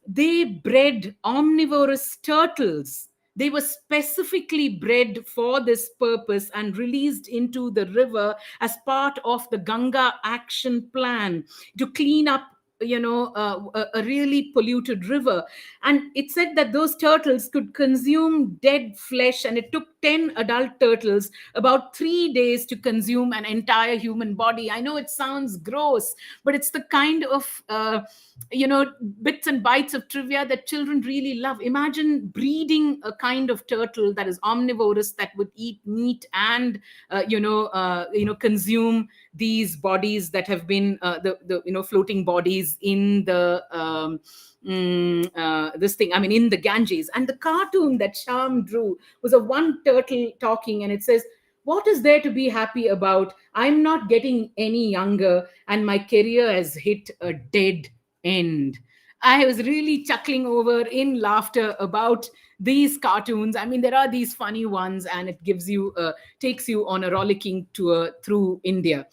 they bred omnivorous turtles. They were specifically bred for this purpose and released into the river as part of the Ganga action plan to clean up a really polluted river. And it said that those turtles could consume dead flesh, and it took 10 adult turtles about 3 days to consume an entire human body. I know it sounds gross, but it's the kind of bits and bytes of trivia that children really love. Imagine breeding a kind of turtle that is omnivorous, that would eat meat and consume these bodies that have been the floating bodies in the this thing, I mean, in the Ganges. And the cartoon that Sham drew was of one turtle talking, and it says, "What is there to be happy about? I'm not getting any younger, and my career has hit a dead end." I was really chuckling over in laughter about these cartoons. I mean, there are these funny ones, and it takes you on a rollicking tour through India.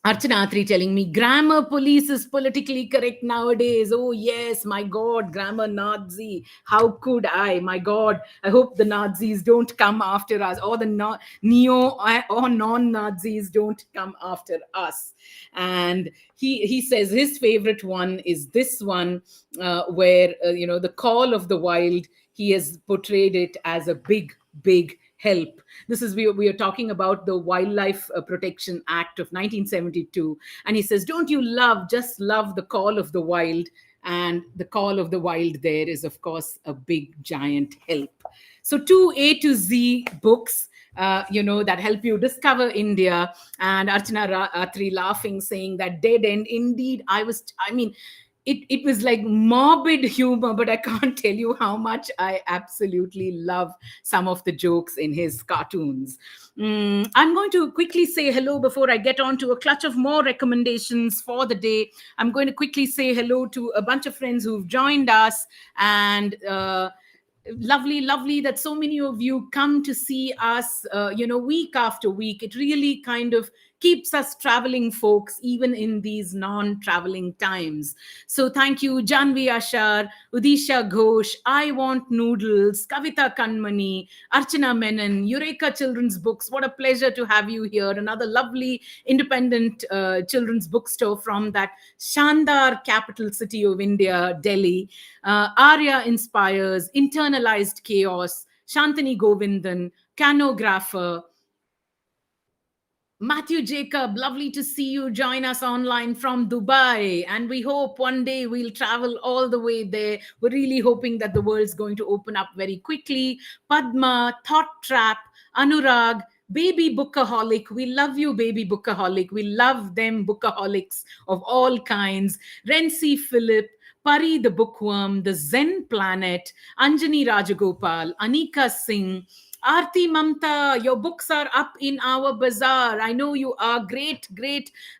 Archana Atri telling me grammar police is politically correct nowadays. Oh, yes, my God, grammar Nazi. How could I? My God, I hope the Nazis don't come after us, or the neo or non Nazis don't come after us. And he says his favorite one is this one, where, the call of the wild, he has portrayed it as a big, big help. This is, we are talking about the Wildlife Protection Act of 1972. And he says, don't you just love the call of the wild? And the call of the wild there is, of course, a big, giant help. So two A to Z books, that help you discover India. And Archana Atri laughing, saying that dead end, indeed, it was like morbid humor, but I can't tell you how much I absolutely love some of the jokes in his cartoons. I'm going to quickly say hello before I get on to a clutch of more recommendations for the day. I'm going to quickly say hello to a bunch of friends who've joined us, and lovely that so many of you come to see us week after week. It really kind of keeps us traveling folks, even in these non-traveling times. So thank you, Janvi Ashar, Udisha Ghosh, I Want Noodles, Kavita Kanmani, Archana Menon, Eureka Children's Books. What a pleasure to have you here. Another lovely independent children's bookstore from that Shandar capital city of India, Delhi. Arya Inspires, Internalized Chaos, Shantani Govindan, Canographer, Matthew Jacob, lovely to see you join us online from Dubai. And we hope one day we'll travel all the way there. We're really hoping that the world's going to open up very quickly. Padma, Thought Trap, Anurag, Baby Bookaholic. We love you, Baby Bookaholic. We love them, bookaholics of all kinds. Rensi Philip, Pari the Bookworm, The Zen Planet, Anjani Rajagopal, Anika Singh, Aarti Mamta, your books are up in our bazaar. I know you are great,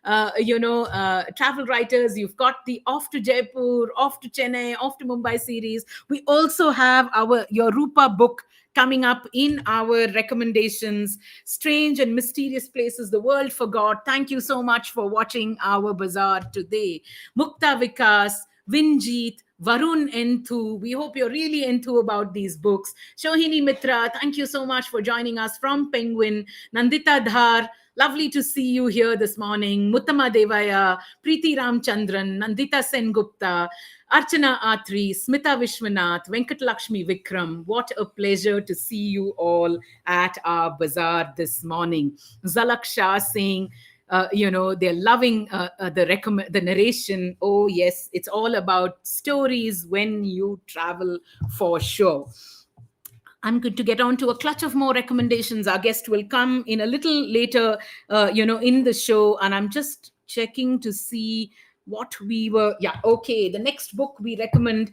travel writers. You've got the Off to Jaipur, Off to Chennai, Off to Mumbai series. We also have your Rupa book coming up in our recommendations. Strange and Mysterious Places the World Forgot. Thank you so much for watching our bazaar today. Mukta Vikas, Vinjeet, Varun Enthu. We hope you're really enthu about these books. Shohini Mitra, thank you so much for joining us from Penguin. Nandita Dhar, lovely to see you here this morning. Muttama Devaya, Preeti Ramchandran, Nandita Sengupta, Archana Atri, Smita Vishwanath, Venkat Lakshmi Vikram. What a pleasure to see you all at our bazaar this morning. Zalak Shah saying, they're loving the narration. Oh yes, it's all about stories when you travel, for sure. I'm going to get on to a clutch of more recommendations. Our guest will come in a little later in the show, and I'm just checking to see what we were. Yeah, okay, the next book we recommend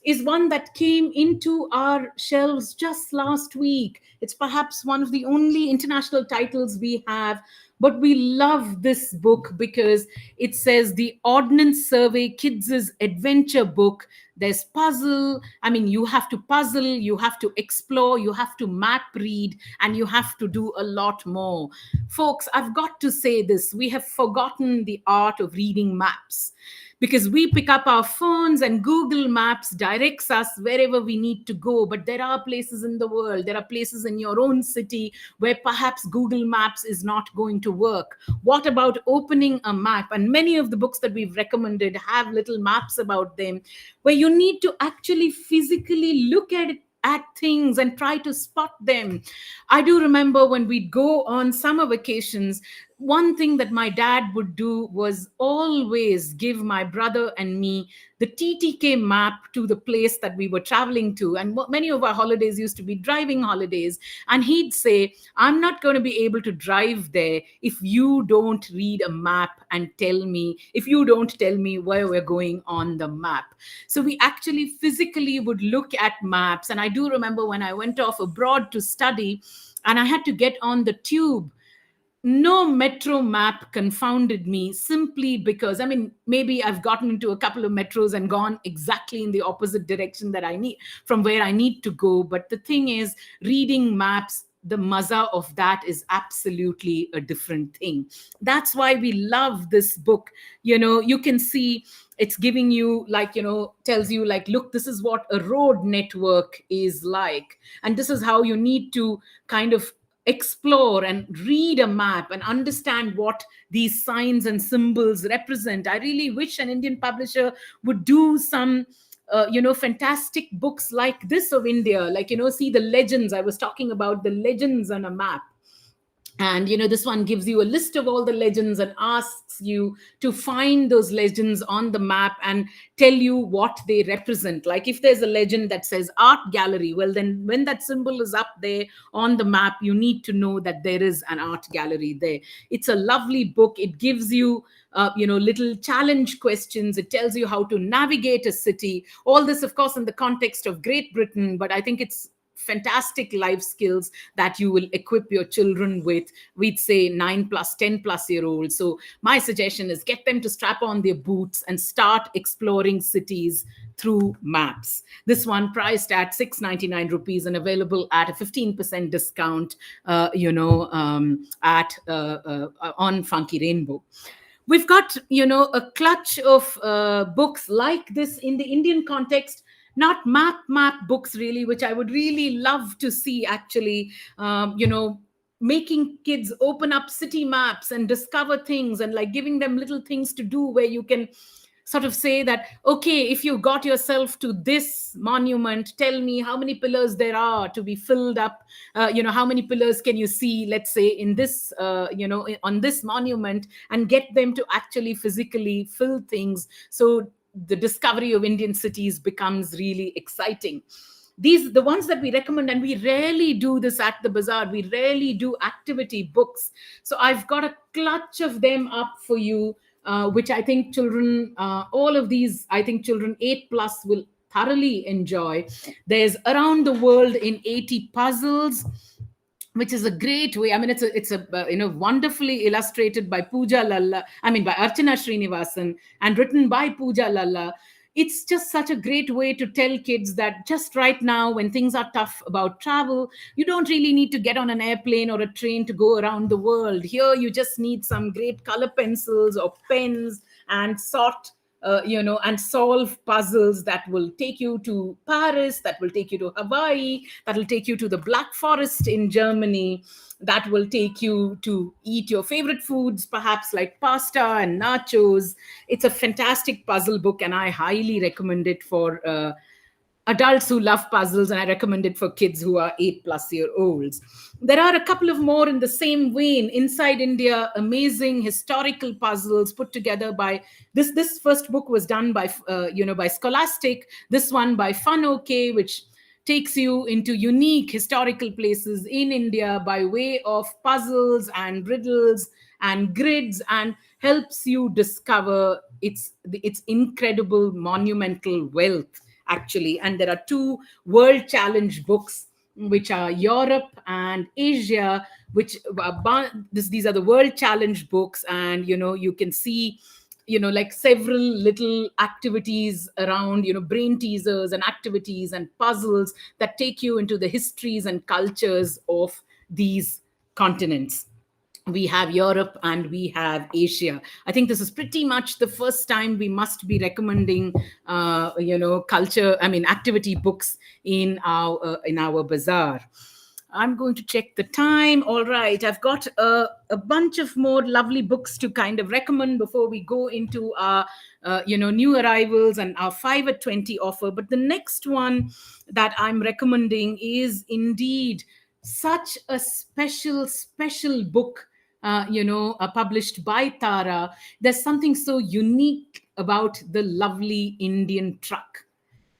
is one that came into our shelves just last week. It's perhaps one of the only international titles we have, but we love this book because it says the Ordnance Survey Kids' Adventure Book. There's puzzle. I mean, you have to puzzle, you have to explore, you have to map read, and you have to do a lot more. Folks, I've got to say this. We have forgotten the art of reading maps, because we pick up our phones and Google Maps directs us wherever we need to go. But there are places in the world, there are places in your own city where perhaps Google Maps is not going to work? What about opening a map? And many of the books that we've recommended have little maps about them, where you need to actually physically look at it, at things, and try to spot them. I do remember when we'd go on summer vacations, one thing that my dad would do was always give my brother and me the TTK map to the place that we were traveling to. And many of our holidays used to be driving holidays. And he'd say, I'm not going to be able to drive there if you don't read a map and tell me, if you don't tell me where we're going on the map. So we actually physically would look at maps. And I do remember when I went off abroad to study and I had to get on the tube, no metro map confounded me, simply because, I mean, maybe I've gotten into a couple of metros and gone exactly in the opposite direction that I need, from where I need to go. But the thing is, reading maps, the maza of that is absolutely a different thing. That's why we love this book. You can see it's giving you, like, tells you, like, look, this is what a road network is like, and this is how you need to kind of explore and read a map and understand what these signs and symbols represent. I really wish an Indian publisher would do some fantastic books like this of India, like, see the legends. I was talking about the legends on a map. And this one gives you a list of all the legends and asks you to find those legends on the map and tell you what they represent. Like, if there's a legend that says art gallery, well, then when that symbol is up there on the map, you need to know that there is an art gallery there. It's a lovely book. It gives you little challenge questions. It tells you how to navigate a city. All this, of course, in the context of Great Britain, but I think it's fantastic life skills that you will equip your children with. We'd say 9 plus 10 plus year olds. So my suggestion is, get them to strap on their boots and start exploring cities through maps. This one priced at 699 rupees and available at a 15% discount on Funky Rainbow. We've got a clutch of books like this in the Indian context, not map books really, which I would really love to see, actually. Making kids open up city maps and discover things, and like giving them little things to do where you can sort of say that, okay, if you got yourself to this monument, tell me how many pillars there are to be filled up. How many pillars can you see, let's say, in this on this monument, and get them to actually physically fill things, so the discovery of Indian cities becomes really exciting. These the ones that we recommend, and we rarely do this at the Bazaar. We rarely do activity books. So I've got a clutch of them up for you, which I think children, all of these, I think children 8 plus will thoroughly enjoy. There's Around the World in 80 Puzzles, which is a great way. I mean, it's a wonderfully illustrated by Pooja Lalla. I mean, by Archana Srinivasan, and written by Pooja Lalla. It's just such a great way to tell kids that just right now, when things are tough about travel, you don't really need to get on an airplane or a train to go around the world. Here, you just need some great color pencils or pens, and and solve puzzles that will take you to Paris, that will take you to Hawaii, that will take you to the Black Forest in Germany, that will take you to eat your favorite foods, perhaps like pasta and nachos. It's a fantastic puzzle book, and I highly recommend it for adults who love puzzles, and I recommend it for kids who are 8 plus year olds. There are a couple of more in the same vein. Inside India, amazing historical puzzles put together by this first book was done by by Scholastic. This one by Fun OK, which takes you into unique historical places in India by way of puzzles and riddles and grids, and helps you discover its incredible monumental wealth, actually. And there are 2 world challenge books, which are Europe and Asia, which these are the world challenge books. And you can see like several little activities around, brain teasers and activities and puzzles that take you into the histories and cultures of these continents. We have Europe and we have Asia. I think this is pretty much the first time we must be recommending activity books in our Bazaar. I'm going to check the time. All right. I've got a bunch of more lovely books to kind of recommend before we go into our, new arrivals and our 5 at 20 offer. But the next one that I'm recommending is indeed such a special, special book, published by Tara. There's something so unique about the lovely Indian truck.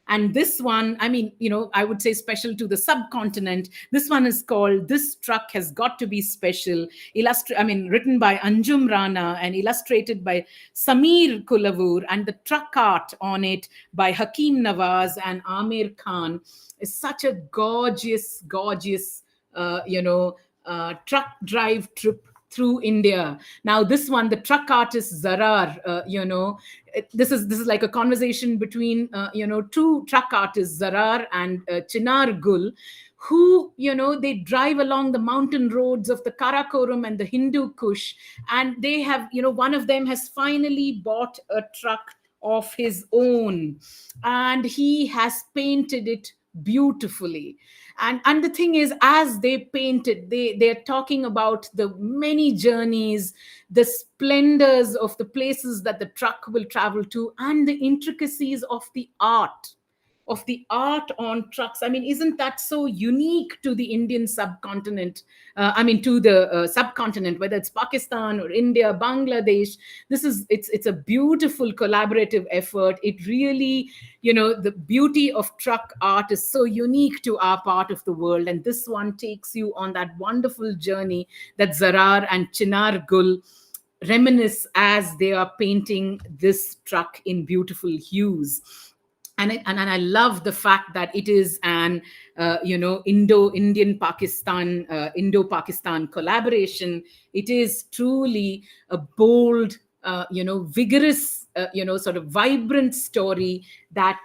And this one, I mean, I would say special to the subcontinent. This one is called This Truck Has Got to Be Special. Written by Anjum Rana and illustrated by Sameer Kulavur, and the truck art on it by Hakeem Nawaz and Amir Khan is such a gorgeous, gorgeous, truck drive trip through India. Now, this one, the truck artist Zarar, this is like a conversation between two truck artists, Zarar and Chinar Gul, who they drive along the mountain roads of the Karakoram and the Hindu Kush, and they have one of them has finally bought a truck of his own, and he has painted it beautifully. And the thing is, as they paint it, they're talking about the many journeys, the splendors of the places that the truck will travel to, and the intricacies of the art on trucks. I mean, isn't that so unique to the Indian subcontinent? To the subcontinent, whether it's Pakistan or India, Bangladesh. It's a beautiful collaborative effort. It really, the beauty of truck art is so unique to our part of the world. And this one takes you on that wonderful journey that Zarar and Chinar Gul reminisce as they are painting this truck in beautiful hues. And I love the fact that it is an Indo-Pakistan collaboration. It is truly a bold, vigorous, sort of vibrant story that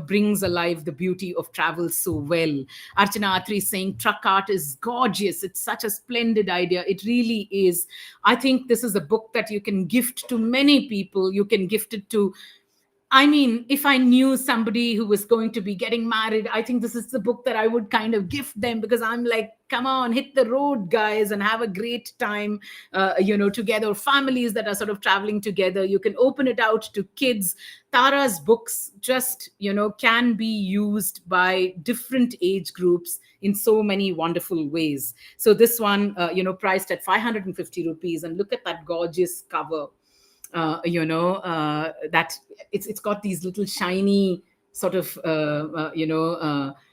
brings alive the beauty of travel so well. Archana Atri is saying truck art is gorgeous. It's such a splendid idea. It really is. I think this is a book that you can gift to many people. You can gift it to, I mean, if I knew somebody who was going to be getting married, I think this is the book that I would kind of gift them, because I'm like, come on, hit the road, guys, and have a great time, together. Families that are sort of traveling together, you can open it out to kids. Tara's books just, can be used by different age groups in so many wonderful ways. So this one, priced at 550 rupees, and look at that gorgeous cover. That it's got these little shiny sort of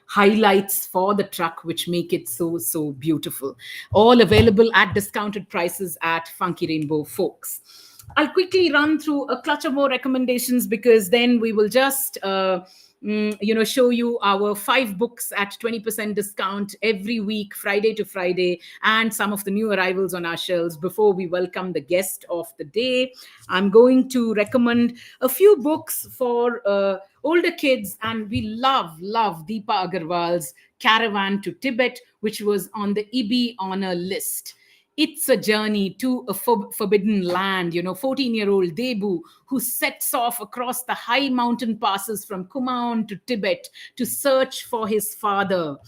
highlights for the truck, which make it so beautiful. All available at discounted prices at Funky Rainbow, folks. I'll quickly run through a clutch of more recommendations, because then we will just show you our 5 books at 20% discount every week, Friday to Friday, and some of the new arrivals on our shelves before we welcome the guest of the day. I'm going to recommend a few books for older kids, and we love Deepa Agarwal's Caravan to Tibet, which was on the IBI honor list. It's a journey to a forbidden land, 14-year-old Debu, who sets off across the high mountain passes from Kumaon to Tibet to search for his father.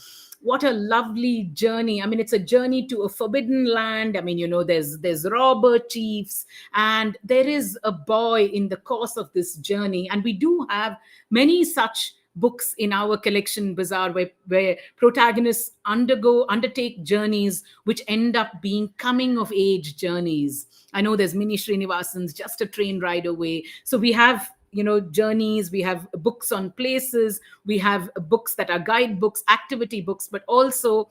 What a lovely journey. I mean, it's a journey to a forbidden land. I mean, there's robber chiefs, and there is a boy in the course of this journey. And we do have many such books in our collection, Buzzaar, where protagonists undertake journeys which end up being coming of age journeys. I know there's Mini Srinivasan's Just a Train Ride Away. So we have journeys, we have books on places, we have books that are guidebooks, activity books, but also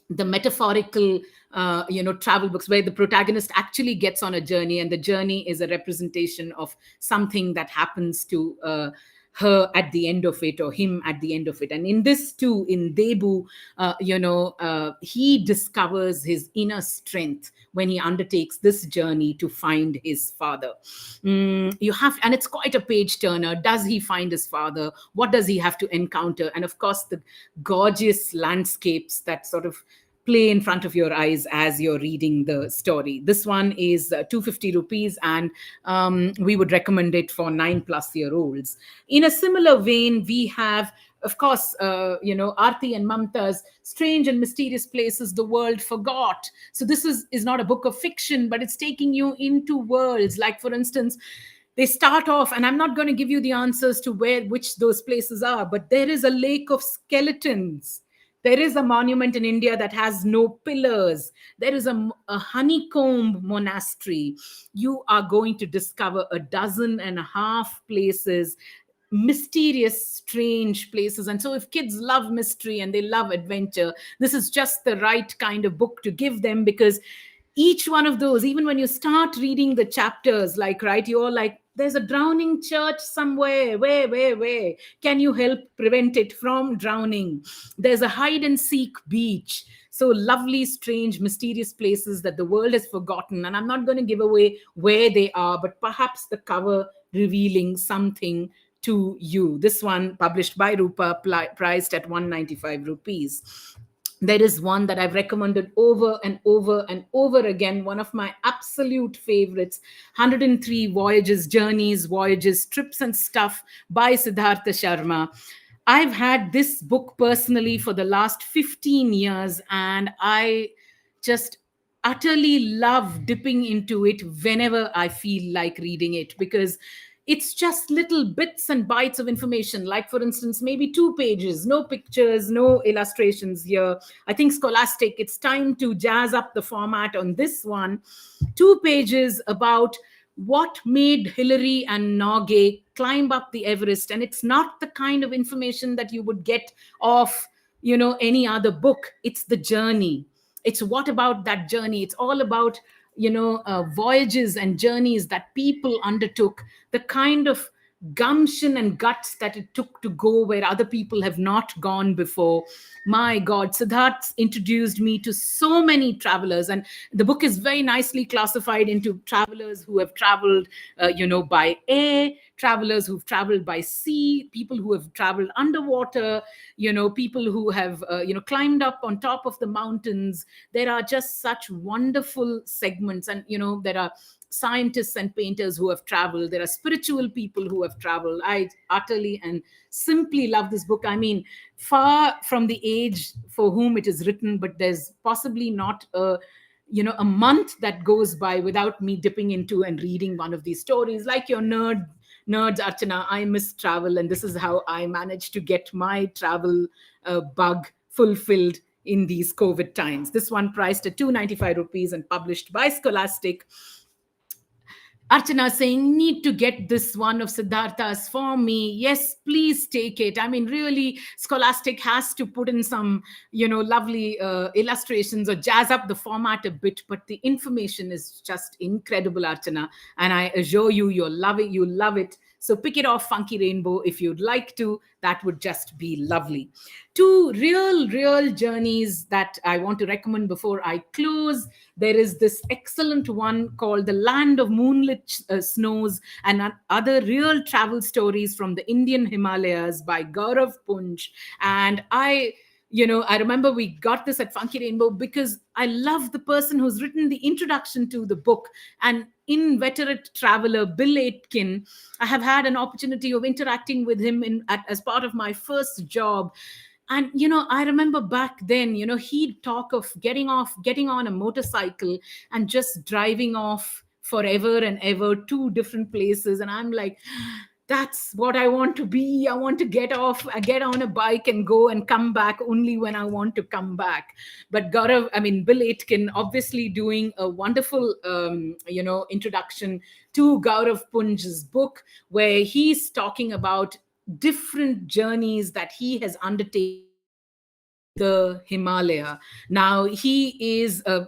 the metaphorical travel books, where the protagonist actually gets on a journey, and the journey is a representation of something that happens to her at the end of it, or him at the end of it. And in this too, in Debu, he discovers his inner strength when he undertakes this journey to find his father. And it's quite a page turner. Does he find his father? What does he have to encounter? And of course, the gorgeous landscapes that sort of play in front of your eyes as you're reading the story. This one is 250 rupees, and we would recommend it for 9+ year olds. In a similar vein, we have, of course, Aarti and Mamta's Strange and Mysterious Places the World Forgot. So this is not a book of fiction, but it's taking you into worlds. Like, for instance, they start off, and I'm not going to give you the answers to which those places are, but there is a lake of skeletons. There is a monument in India that has no pillars. There is a honeycomb monastery. You are going to discover a dozen and a half places, mysterious, strange places. And so, if kids love mystery and they love adventure, this is just the right kind of book to give them, because each one of those, even when you start reading the chapters, like, right, you're like, there's a drowning church somewhere. Where? Can you help prevent it from drowning? There's a hide and seek beach. So lovely, strange, mysterious places that the world has forgotten. And I'm not going to give away where they are, but perhaps the cover revealing something to you. This one, published by Rupa, priced at 195 rupees. There is one that I've recommended over and over and over again, one of my absolute favorites, 103 Voyages, Journeys, Voyages, Trips and Stuff by Siddhartha Sharma. I've had this book personally for the last 15 years, and I just utterly love dipping into it whenever I feel like reading it, because it's just little bits and bytes of information. Like, for instance, maybe 2 pages, no pictures, no illustrations here. I think Scholastic, it's time to jazz up the format on this one. 2 pages about what made Hillary and Norgay climb up the Everest. And it's not the kind of information that you would get off, any other book. It's the journey. It's what about that journey? It's all about voyages and journeys that people undertook, the kind of gumption and guts that it took to go where other people have not gone before. My God, Siddharth introduced me to so many travelers, and the book is very nicely classified into travelers who have traveled, by air, travelers who've traveled by sea, people who have traveled underwater, people who have, climbed up on top of the mountains. There are just such wonderful segments, and, there are scientists and painters who have traveled. There are spiritual people who have traveled. I utterly and simply love this book. I mean, far from the age for whom it is written, but there's possibly not a month that goes by without me dipping into and reading one of these stories. Like your nerds, Archana, I miss travel, and this is how I managed to get my travel bug fulfilled in these COVID times. This one priced at 295 rupees and published by Scholastic. Archana saying, need to get this one of Siddhartha's for me. Yes, please take it. I mean, really, Scholastic has to put in some, lovely illustrations or jazz up the format a bit, but the information is just incredible, Archana. And I assure you, you'll love it. So pick it off Funky Rainbow if you'd like to. That would just be lovely. 2 real journeys that I want to recommend before I close. There is this excellent one called The Land of Moonlit Snows and Other Real Travel Stories from the Indian Himalayas by Gaurav Punj. And I remember we got this at Funky Rainbow because I love the person who's written the introduction to the book. And inveterate traveler Bill Aitken, I have had an opportunity of interacting with him as part of my first job. And, I remember back then, he'd talk of getting on a motorcycle and just driving off forever and ever to different places. And I'm like, that's what I want to be. I want to get on a bike and go and come back only when I want to come back. But Bill Aitken obviously doing a wonderful, introduction to Gaurav Punj's book, where he's talking about different journeys that he has undertaken in the Himalaya. Now, he is a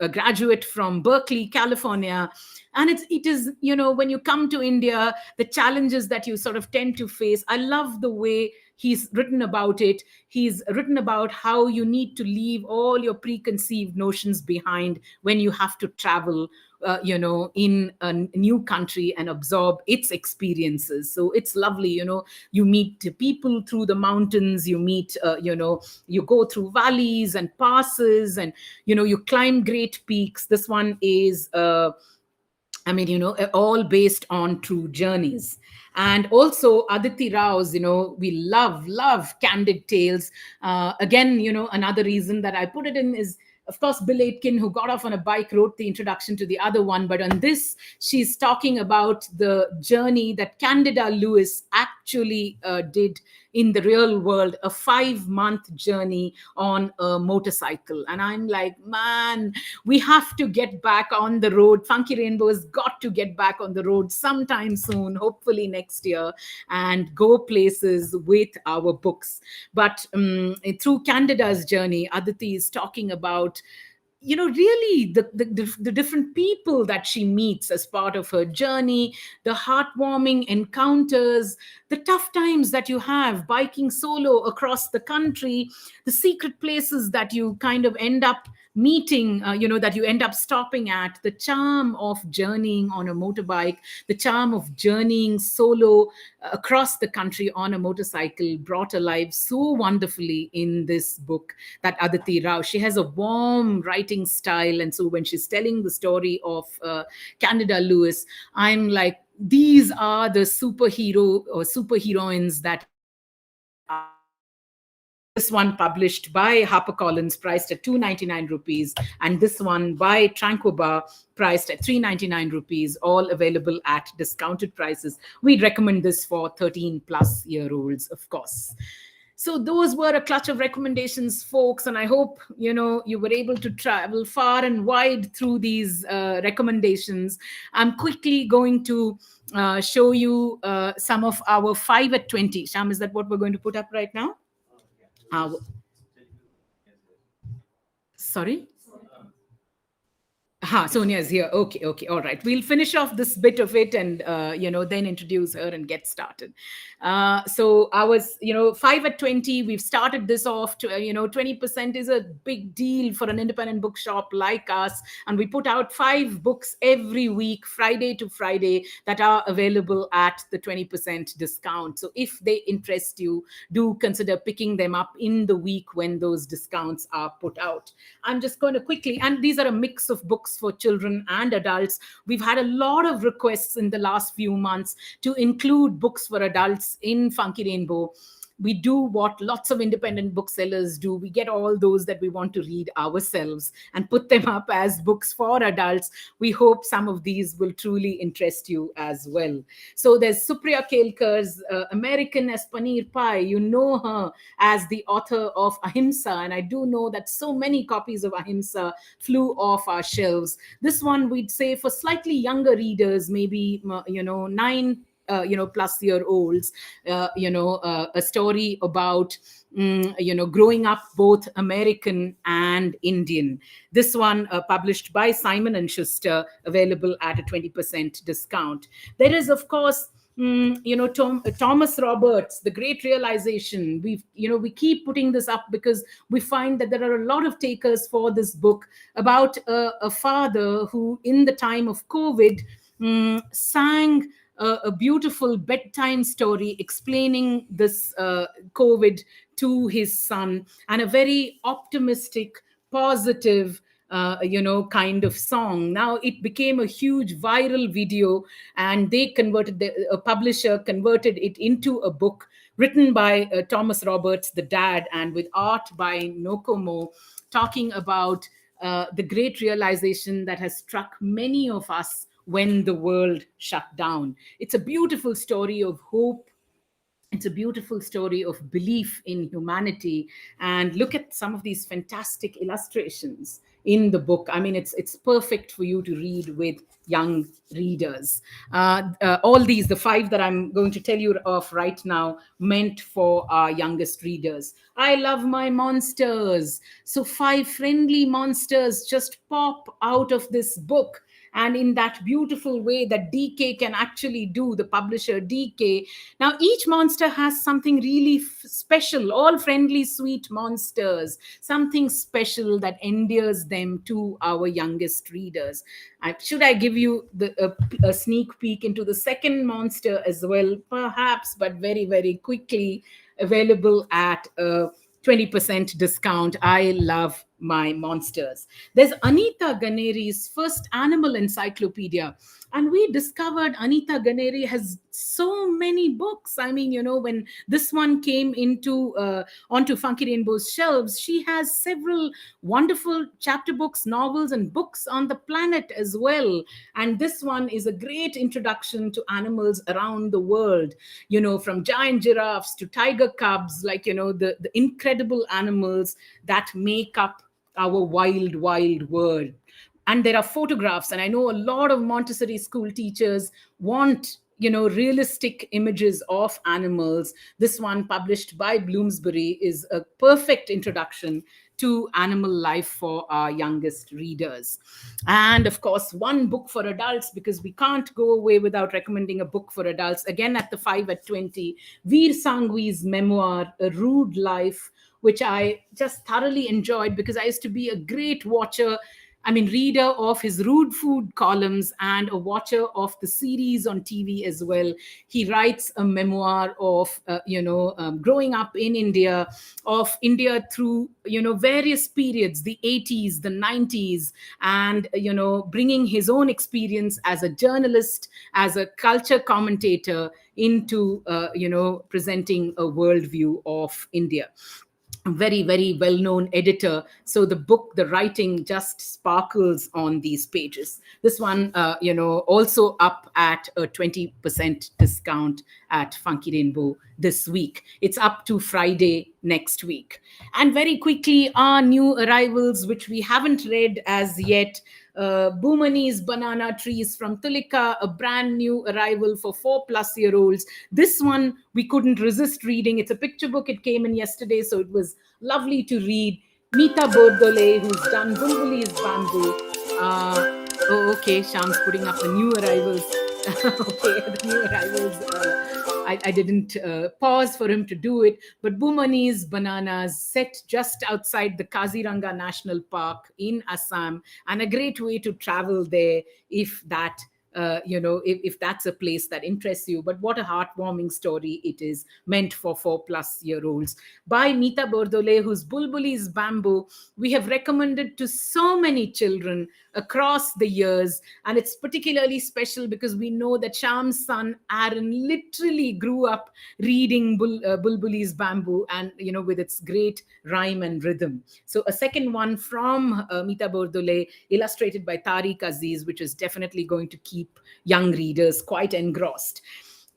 graduate from Berkeley, California. And it is, when you come to India, the challenges that you sort of tend to face. I love the way He's written about it. He's written about how you need to leave all your preconceived notions behind when you have to travel, in a new country and absorb its experiences. So it's lovely. You meet people through the mountains, you meet, you go through valleys and passes, and you climb great peaks. This one is all based on true journeys. And also Aditi Rao's, we love candid tales. Again, another reason that I put it in is, of course, Bill Aitken, who got off on a bike, wrote the introduction to the other one. But on this, she's talking about the journey that Candida Lewis actually did in the real world, a 5-month journey on a motorcycle. And I'm like, man, we have to get back on the road. Funky Rainbow has got to get back on the road sometime soon, hopefully next year, and go places with our books. But through Candida's journey, Aditi is talking about, really the different people that she meets as part of her journey, the heartwarming encounters, the tough times that you have biking solo across the country, the secret places that you kind of end up meeting, that you end up stopping at, the charm of journeying on a motorbike, the charm of journeying solo across the country on a motorcycle, brought alive so wonderfully in this book, that Aditi Rao. She has a warm writing style. And so when she's telling the story of Candida Lewis, I'm like, these are the superhero or superheroines that I love. This one published by HarperCollins, priced at 299 rupees, and this one by Tranquoba, priced at 399 rupees, all available at discounted prices. We'd recommend this for 13 plus year olds, of course. So those were a clutch of recommendations, folks, and I hope you were able to travel far and wide through these recommendations. I'm quickly going to show you some of our 5 at 20. Sham, is that what we're going to put up right now? Uh, Sorry? Sonia is here. Okay, okay, all right. We'll finish off this bit of it, and then introduce her and get started. So I was, 5 at 20. We've started this off to, 20% is a big deal for an independent bookshop like us, and we put out 5 books every week, Friday to Friday, that are available at the 20% discount. So if they interest you, do consider picking them up in the week when those discounts are put out. I'm just going to quickly, and these are a mix of books for children and adults. We've had a lot of requests in the last few months to include books for adults in Funky Rainbow. We do what lots of independent booksellers do. We get all those that we want to read ourselves and put them up as books for adults. We hope some of these will truly interest you as well. So there's Supriya Kelkar's American as Paneer Pie. You know her as the author of Ahimsa, and I do know that so many copies of Ahimsa flew off our shelves. This one we'd say for slightly younger readers, maybe 9 plus year olds, a story about growing up both American and Indian. This one published by Simon and Schuster, available at a 20% discount. There is, of course, Thomas Roberts, The Great Realization. We keep putting this up because we find that there are a lot of takers for this book about a father who, in the time of COVID, sang a beautiful bedtime story explaining this COVID to his son, and a very optimistic, positive, kind of song. Now it became a huge viral video, and a publisher converted it into a book written by Thomas Roberts, the dad, and with art by Nokomo, talking about the great realization that has struck many of us when the world shut down. It's a beautiful story of hope. It's a beautiful story of belief in humanity. And look at some of these fantastic illustrations in the book. I mean, it's perfect for you to read with young readers. All these, the 5 that I'm going to tell you of right now, meant for our youngest readers. I love my monsters. So 5 friendly monsters just pop out of this book. and in that beautiful way that DK can actually do, the publisher DK. Now, each monster has something really special, all friendly, sweet monsters, something special that endears them to our youngest readers. Should I give you a sneak peek into the second monster as well? Perhaps, but very, very quickly, available at a 20% discount. I love my monsters. There's Anita Gunnery's first animal encyclopedia. And we discovered Anita Gunnery has so many books. I mean, when this one came onto Funky Rainbow's shelves, she has several wonderful chapter books, novels, and books on the planet as well. And this one is a great introduction to animals around the world, from giant giraffes to tiger cubs, like, the incredible animals that make up our wild, wild world. And there are photographs, and I know a lot of Montessori school teachers want realistic images of animals. This one, published by Bloomsbury, is a perfect introduction to animal life for our youngest readers. And of course, one book for adults, because we can't go away without recommending a book for adults. Again, at the 5 at 20, Veer Sanghvi's memoir, A Rude Life, which I just thoroughly enjoyed because I used to be a great watcher, reader of his rude food columns and a watcher of the series on TV as well. He writes a memoir of, growing up in India, of India through, various periods, the 80s, the 90s, and, bringing his own experience as a journalist, as a culture commentator into, presenting a worldview of India. Very, very well known editor. So the book, the writing just sparkles on these pages. This one, also up at a 20% discount at Funky Rainbow this week. It's up to Friday next week. And very quickly, our new arrivals, which we haven't read as yet. Boomani's Banana Trees from Tulika, a brand new arrival for 4+ year olds. This one we couldn't resist reading. It's a picture book. It came in yesterday, so it was lovely to read. Meeta Bordole, who's done Bulbuli's Bamboo. Okay, Sham's putting up the new arrivals. Okay, the new arrivals. I didn't pause for him to do it, but Boomani's Bananas, set just outside the Kaziranga National Park in Assam, and a great way to travel there if that if that's a place that interests you. But what a heartwarming story it is, meant for 4+ year olds, by Meeta Bordole, whose Bulbuli's Bamboo we have recommended to so many children across the years. And it's particularly special because we know that Sham's son Aaron literally grew up reading Bulbuli's Bamboo, and with its great rhyme and rhythm. So a second one from Meeta Bordole, illustrated by Tariq Aziz, which is definitely going to keep young readers quite engrossed.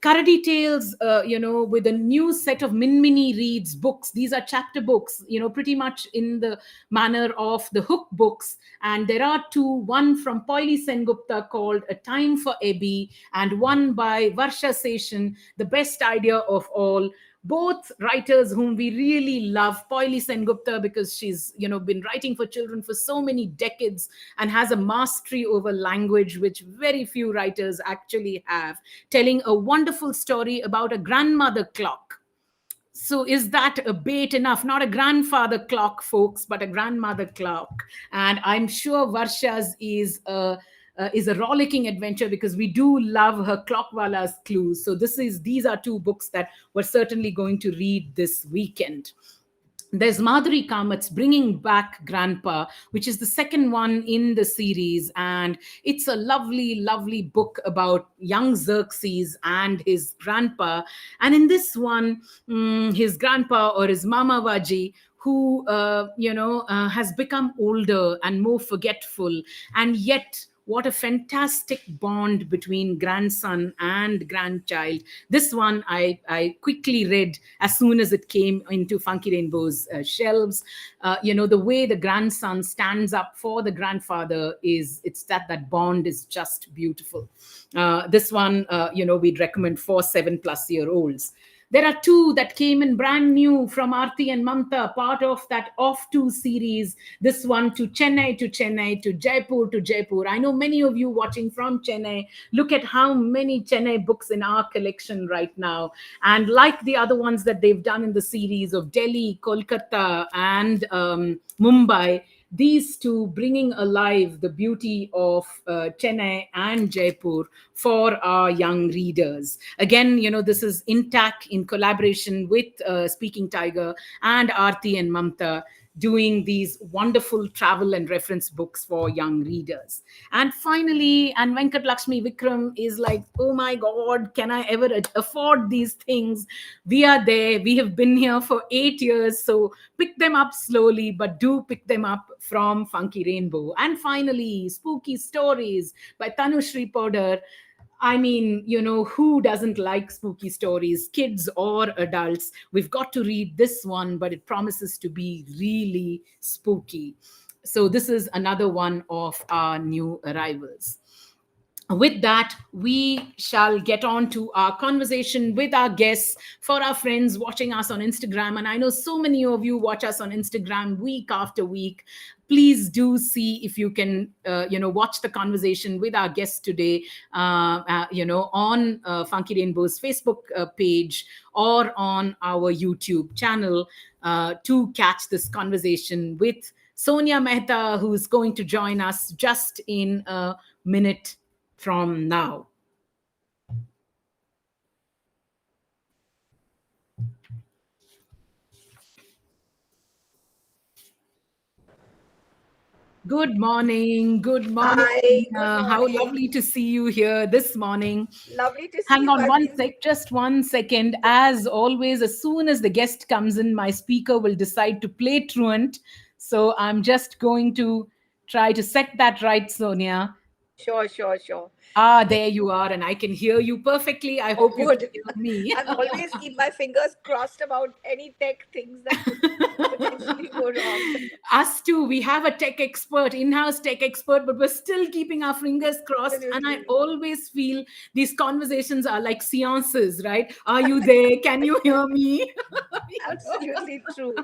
Karadi Tales, with a new set of Minmini Reads books. These are chapter books, pretty much in the manner of the Hook books. And there are two, one from Poili Sengupta called A Time for Ebi, and one by Varsha Seshan, The Best Idea of All. Both writers whom we really love. Poili Sengupta, because she's been writing for children for so many decades and has a mastery over language which very few writers actually have, telling a wonderful story about a grandmother clock. So is that a bait enough? Not a grandfather clock, folks, but a grandmother clock. And I'm sure Varsha's is a rollicking adventure, because we do love her Clockwala's Clues. So these are two books that we're certainly going to read this weekend. There's Madhuri Kamat's Bringing Back Grandpa, which is the second one in the series. And it's a lovely, lovely book about young Xerxes and his grandpa. And in this one, his grandpa, or his Mama Vaji, who, has become older and more forgetful, and yet what a fantastic bond between grandson and grandchild. This one I quickly read as soon as it came into Funky Rainbow's shelves. The way the grandson stands up for the grandfather, it's that bond is just beautiful. This one, we'd recommend for 7+ year olds. There are two that came in brand new from Arti and Mamta, part of that Off To series. This one to Chennai, to Jaipur. I know many of you watching from Chennai. Look at how many Chennai books in our collection right now. And like the other ones that they've done in the series of Delhi, Kolkata, and Mumbai, these two bringing alive the beauty of Chennai and Jaipur for our young readers. Again, this is intact in collaboration with Speaking Tiger and Aarti and Mamta, doing these wonderful travel and reference books for young readers. And finally, and Venkat Lakshmi Vikram is like, oh my God, can I ever afford these things? We are there. We have been here for 8 years. So pick them up slowly, but do pick them up from Funky Rainbow. And finally, Spooky Stories by Tanushri Podder. I mean, who doesn't like spooky stories, kids or adults? We've got to read this one, but it promises to be really spooky. So, this is another one of our new arrivals. With that, we shall get on to our conversation with our guests. For our friends watching us on Instagram, and I know so many of you watch us on Instagram week after week, please do see if you can watch the conversation with our guests today on Funky Rainbow's Facebook page or on our YouTube channel to catch this conversation with Sonia Mehta, who's going to join us just in a minute from now. Good morning. Good morning. Hi, good How morning. lovely to see you here this morning. Lovely to see Hang you on one again. sec, just 1 second. As always, as soon as the guest comes in, my speaker will decide to play truant. So I'm just going to try to set that right, Sonia. Sure, sure, sure. Ah, there you are, and I can hear you perfectly. I Oh, hope you can good. hear me. I'm always keep my fingers crossed about any tech things that could potentially go wrong. Us too, we have a tech expert, in-house tech expert, but we're still keeping our fingers crossed. And I Absolutely. always feel these conversations are like seances, right? Are you there? Can you hear me? Absolutely true.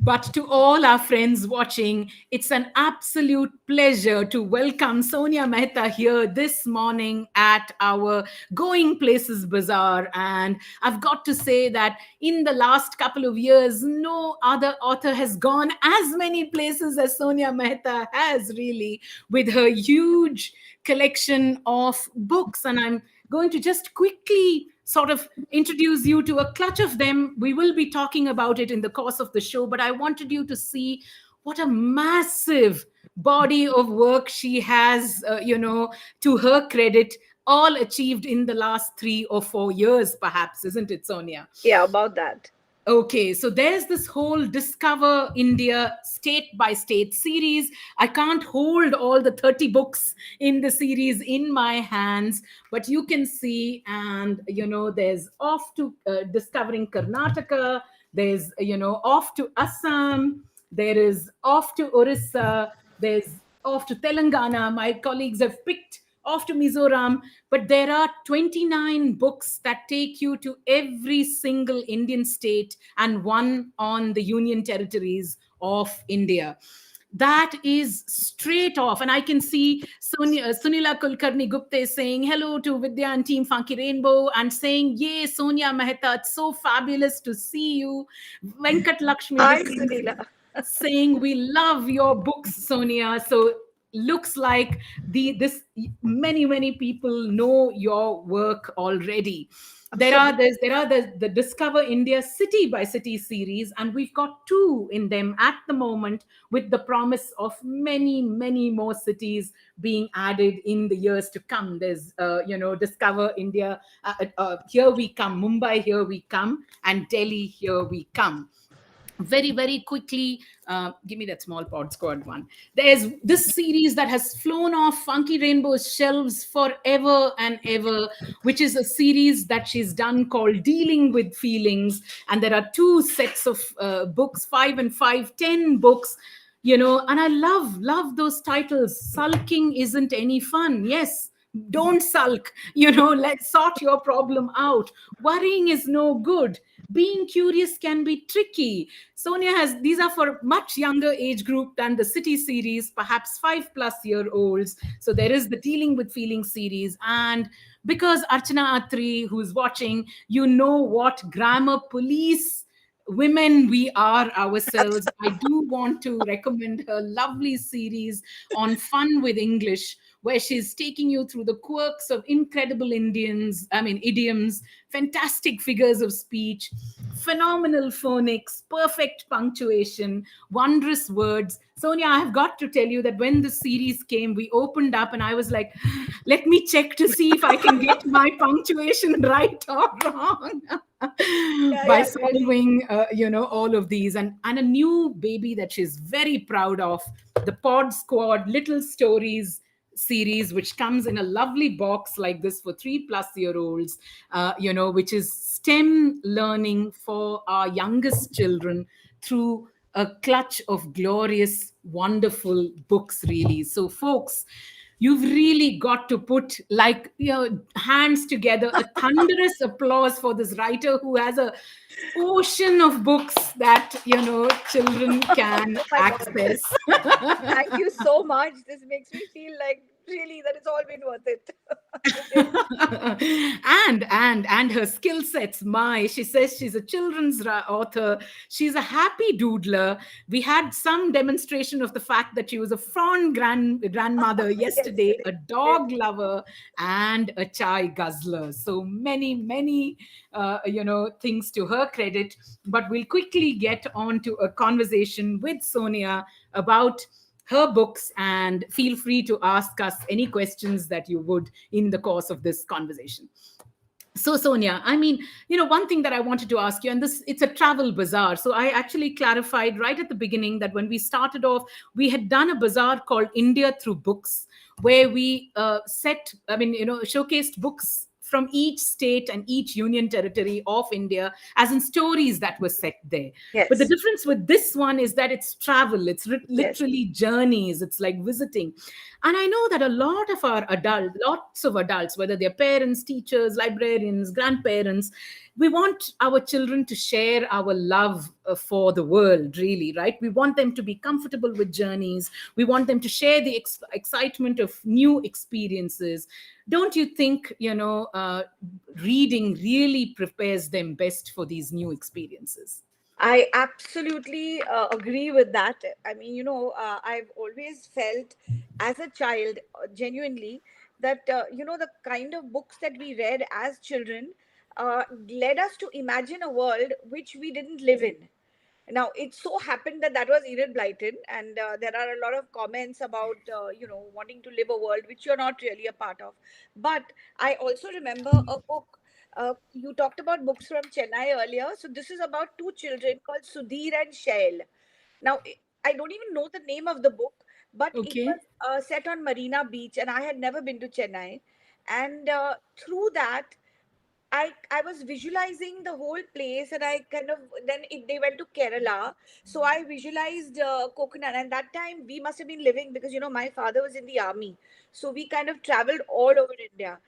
But But to all our friends watching, it's an absolute pleasure to welcome Sonia Mehta here this morning at our Going Places Bazaar. And I've got to say that in the last couple of years, no other author has gone as many places as Sonia Mehta has, really, with her huge collection of books. And I'm going to just quickly sort of introduce you to a clutch of them. We will be talking about it in the course of the show, but I wanted you to see what a massive body of work she has, to her credit, all achieved in the last 3 or 4 years, perhaps, isn't it, Sonia? yeah, about that. Okay, so there's this whole Discover India state by state series. I can't hold all the 30 books in the series in my hands, but you can see, and there's Off to Discovering Karnataka, there's, Off to Assam, there is Off to Orissa, there's Off to Telangana. My colleagues have picked Off to Mizoram, but there are 29 books that take you to every single Indian state and one on the Union territories of India. That is straight off. And I can see Sunila Kulkarni Gupte saying hello to Vidya and Team Funky Rainbow and saying, yay, Sonia Mehta, it's so fabulous to see you. Venkat Lakshmi Hi, Vikram Sunila. saying we love your books, Sonia. So looks like this many people know your work already. Absolutely. There are the Discover India city by city series, and we've got two in them at the moment, with the promise of many more cities being added in the years to come. There's Discover India, here we come, Mumbai, here we come, and Delhi, here we come. Very quickly, give me that small pod squad one. There's this series that has flown off Funky Rainbow's shelves forever and ever, which is a series that she's done called Dealing with Feelings. And there are two sets of books, 5 and 5, 10 books, and I love those titles. Sulking isn't any fun. Yes, Don't sulk, let's sort your problem out. Worrying is no good. Being curious can be tricky. Sonia has, these are for much younger age group than the City series, perhaps 5+ year olds. So there is the Dealing with Feelings series. And because Archana Atri, who's watching, you know what grammar police women we are ourselves. I do want to recommend her lovely series on Fun with English, where she's taking you through the quirks of incredible idioms, fantastic figures of speech, phenomenal phonics, perfect punctuation, wondrous words. Sonia, I have got to tell you that when the series came, we opened up and I was like, let me check to see if I can get my punctuation right or wrong. Yeah, By yeah, really. solving all of these, and a new baby that she's very proud of, the Pod Squad Little Stories series, which comes in a lovely box like this for 3+ year olds, which is STEM learning for our youngest children through a clutch of glorious, wonderful books, really. So, folks, you've really got to put, like, hands together, a thunderous applause for this writer who has a ocean of books that children can Oh my God. access. Thank you so much. This makes me feel like really that it's all been worth it. Really. And her skill sets, my, she says she's a children's author, she's a happy doodler. We had some demonstration of the fact that she was a fond grandmother yesterday, Yesterday. a dog lover, and a chai guzzler. So many things to her credit. But we'll quickly get on to a conversation with Sonia about her books, and feel free to ask us any questions that you would in the course of this conversation. So, Sonia, I mean, one thing that I wanted to ask you, and this, it's a travel bazaar. So I actually clarified right at the beginning that when we started off, we had done a bazaar called India Through Books, where we showcased books from each state and each union territory of India, as in stories that were set there. But the Yes. difference with this one is that it's travel, it's Yes. literally journeys, it's like visiting. And I know that a lot of our lots of adults, whether they're parents, teachers, librarians, grandparents, we want our children to share our love for the world, really, right? We want them to be comfortable with journeys. We want them to share the excitement of new experiences. Don't you think, reading really prepares them best for these new experiences? I absolutely agree with that. I mean, I've always felt as a child, genuinely, that, the kind of books that we read as children led us to imagine a world which we didn't live in. Now, it so happened that that was Enid Blyton, and there are a lot of comments about, wanting to live a world which you're not really a part of. But I also remember a book. You talked about books from Chennai earlier. So this is about two children called Sudhir and Shail. Now, I don't even know the name of the book, but it was Okay. set on Marina Beach, and I had never been to Chennai. And through that, I was visualizing the whole place, and I kind of they went to Kerala, so I visualized coconut. And that time we must have been living, because my father was in the army, so we kind of traveled all over India.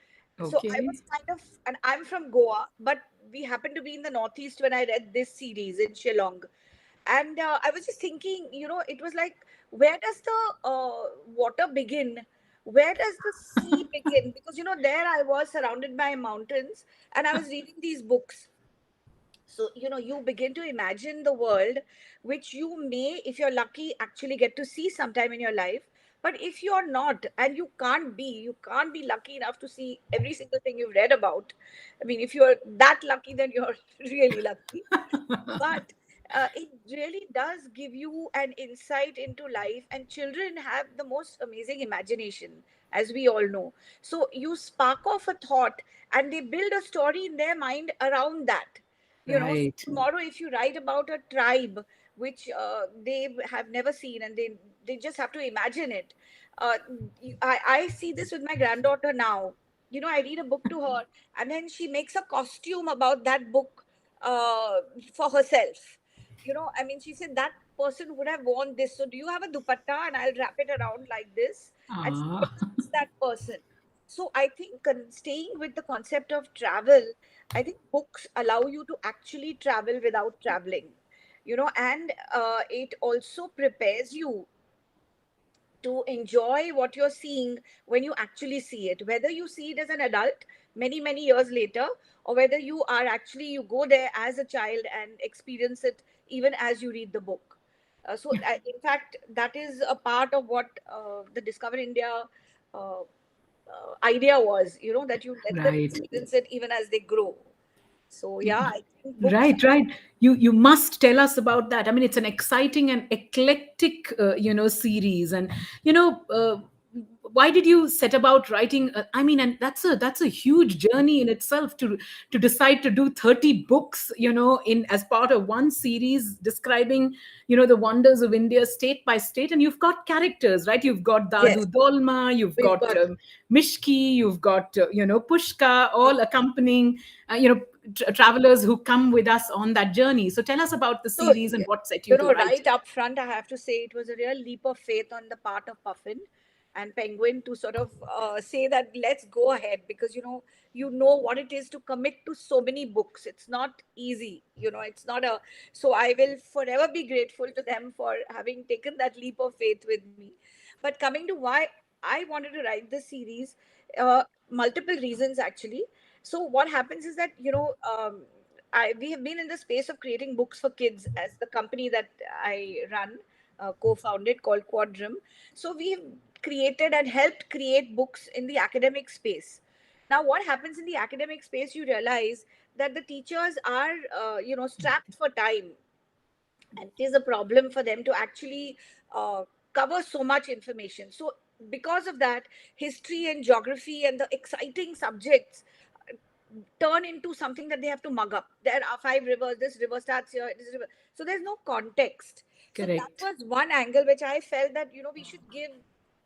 So I Okay. was kind of, and I'm from Goa, but we happened to be in the Northeast when I read this series in Shillong. And I was just thinking, it was like, where does the water begin? Where does the sea begin? Because there I was surrounded by mountains, and I was reading these books. So you begin to imagine the world, which you may, if you're lucky, actually get to see sometime in your life. But if you're not, and you can't be lucky enough to see every single thing you've read about. I mean, if you're that lucky, then you're really lucky. But it really does give you an insight into life, and children have the most amazing imagination, as we all know. So you spark off a thought, and they build a story in their mind around that. So Right. tomorrow, if you write about a tribe which they have never seen, and they just have to imagine it. I see this with my granddaughter now. I read a book to her, and then she makes a costume about that book uh, for herself. I mean, she said that person would have worn this. So, do you have a dupatta? And I'll wrap it around like this. And she Ah. imitates that person. So I think staying with the concept of travel, I think books allow you to actually travel without traveling, and it also prepares you to enjoy what you're seeing when you actually see it, whether you see it as an adult many many years later, or whether you go there as a child and experience it even as you read the book. In fact, that is a part of what the Discover India idea was, that you let them Right. experience it even as they grow. So yeah, I think books. Right, right. You must tell us about that. I mean, it's an exciting and eclectic, series. And you know, why did you set about writing? I mean, and that's a huge journey in itself to decide to do 30 books, in as part of one series describing, the wonders of India state by state. And you've got characters, right? You've got Yes, Dadu Dolma, you've we've got got. Mishki, you've got Pushka, all accompanying. Travelers who come with us on that journey. So tell us about the So, series and what set you to write. right up front, I have to say it was a real leap of faith on the part of Puffin and Penguin to sort of say that let's go ahead, because you know what it is to commit to so many books. It's not easy, it's not a. So I will forever be grateful to them for having taken that leap of faith with me. But coming to why I wanted to write this series, multiple reasons actually. So what happens is that we have been in the space of creating books for kids as the company that I run, co-founded, called Quadrum. So we've created and helped create books in the academic space. Now, what happens in the academic space? You realize that the teachers are, strapped for time, and it is a problem for them to actually cover so much information. So because of that, history and geography and the exciting subjects turn into something that they have to mug up. There are five rivers, this river starts here, this river. So there's no context. So that Correct. was one angle which I felt that, we should give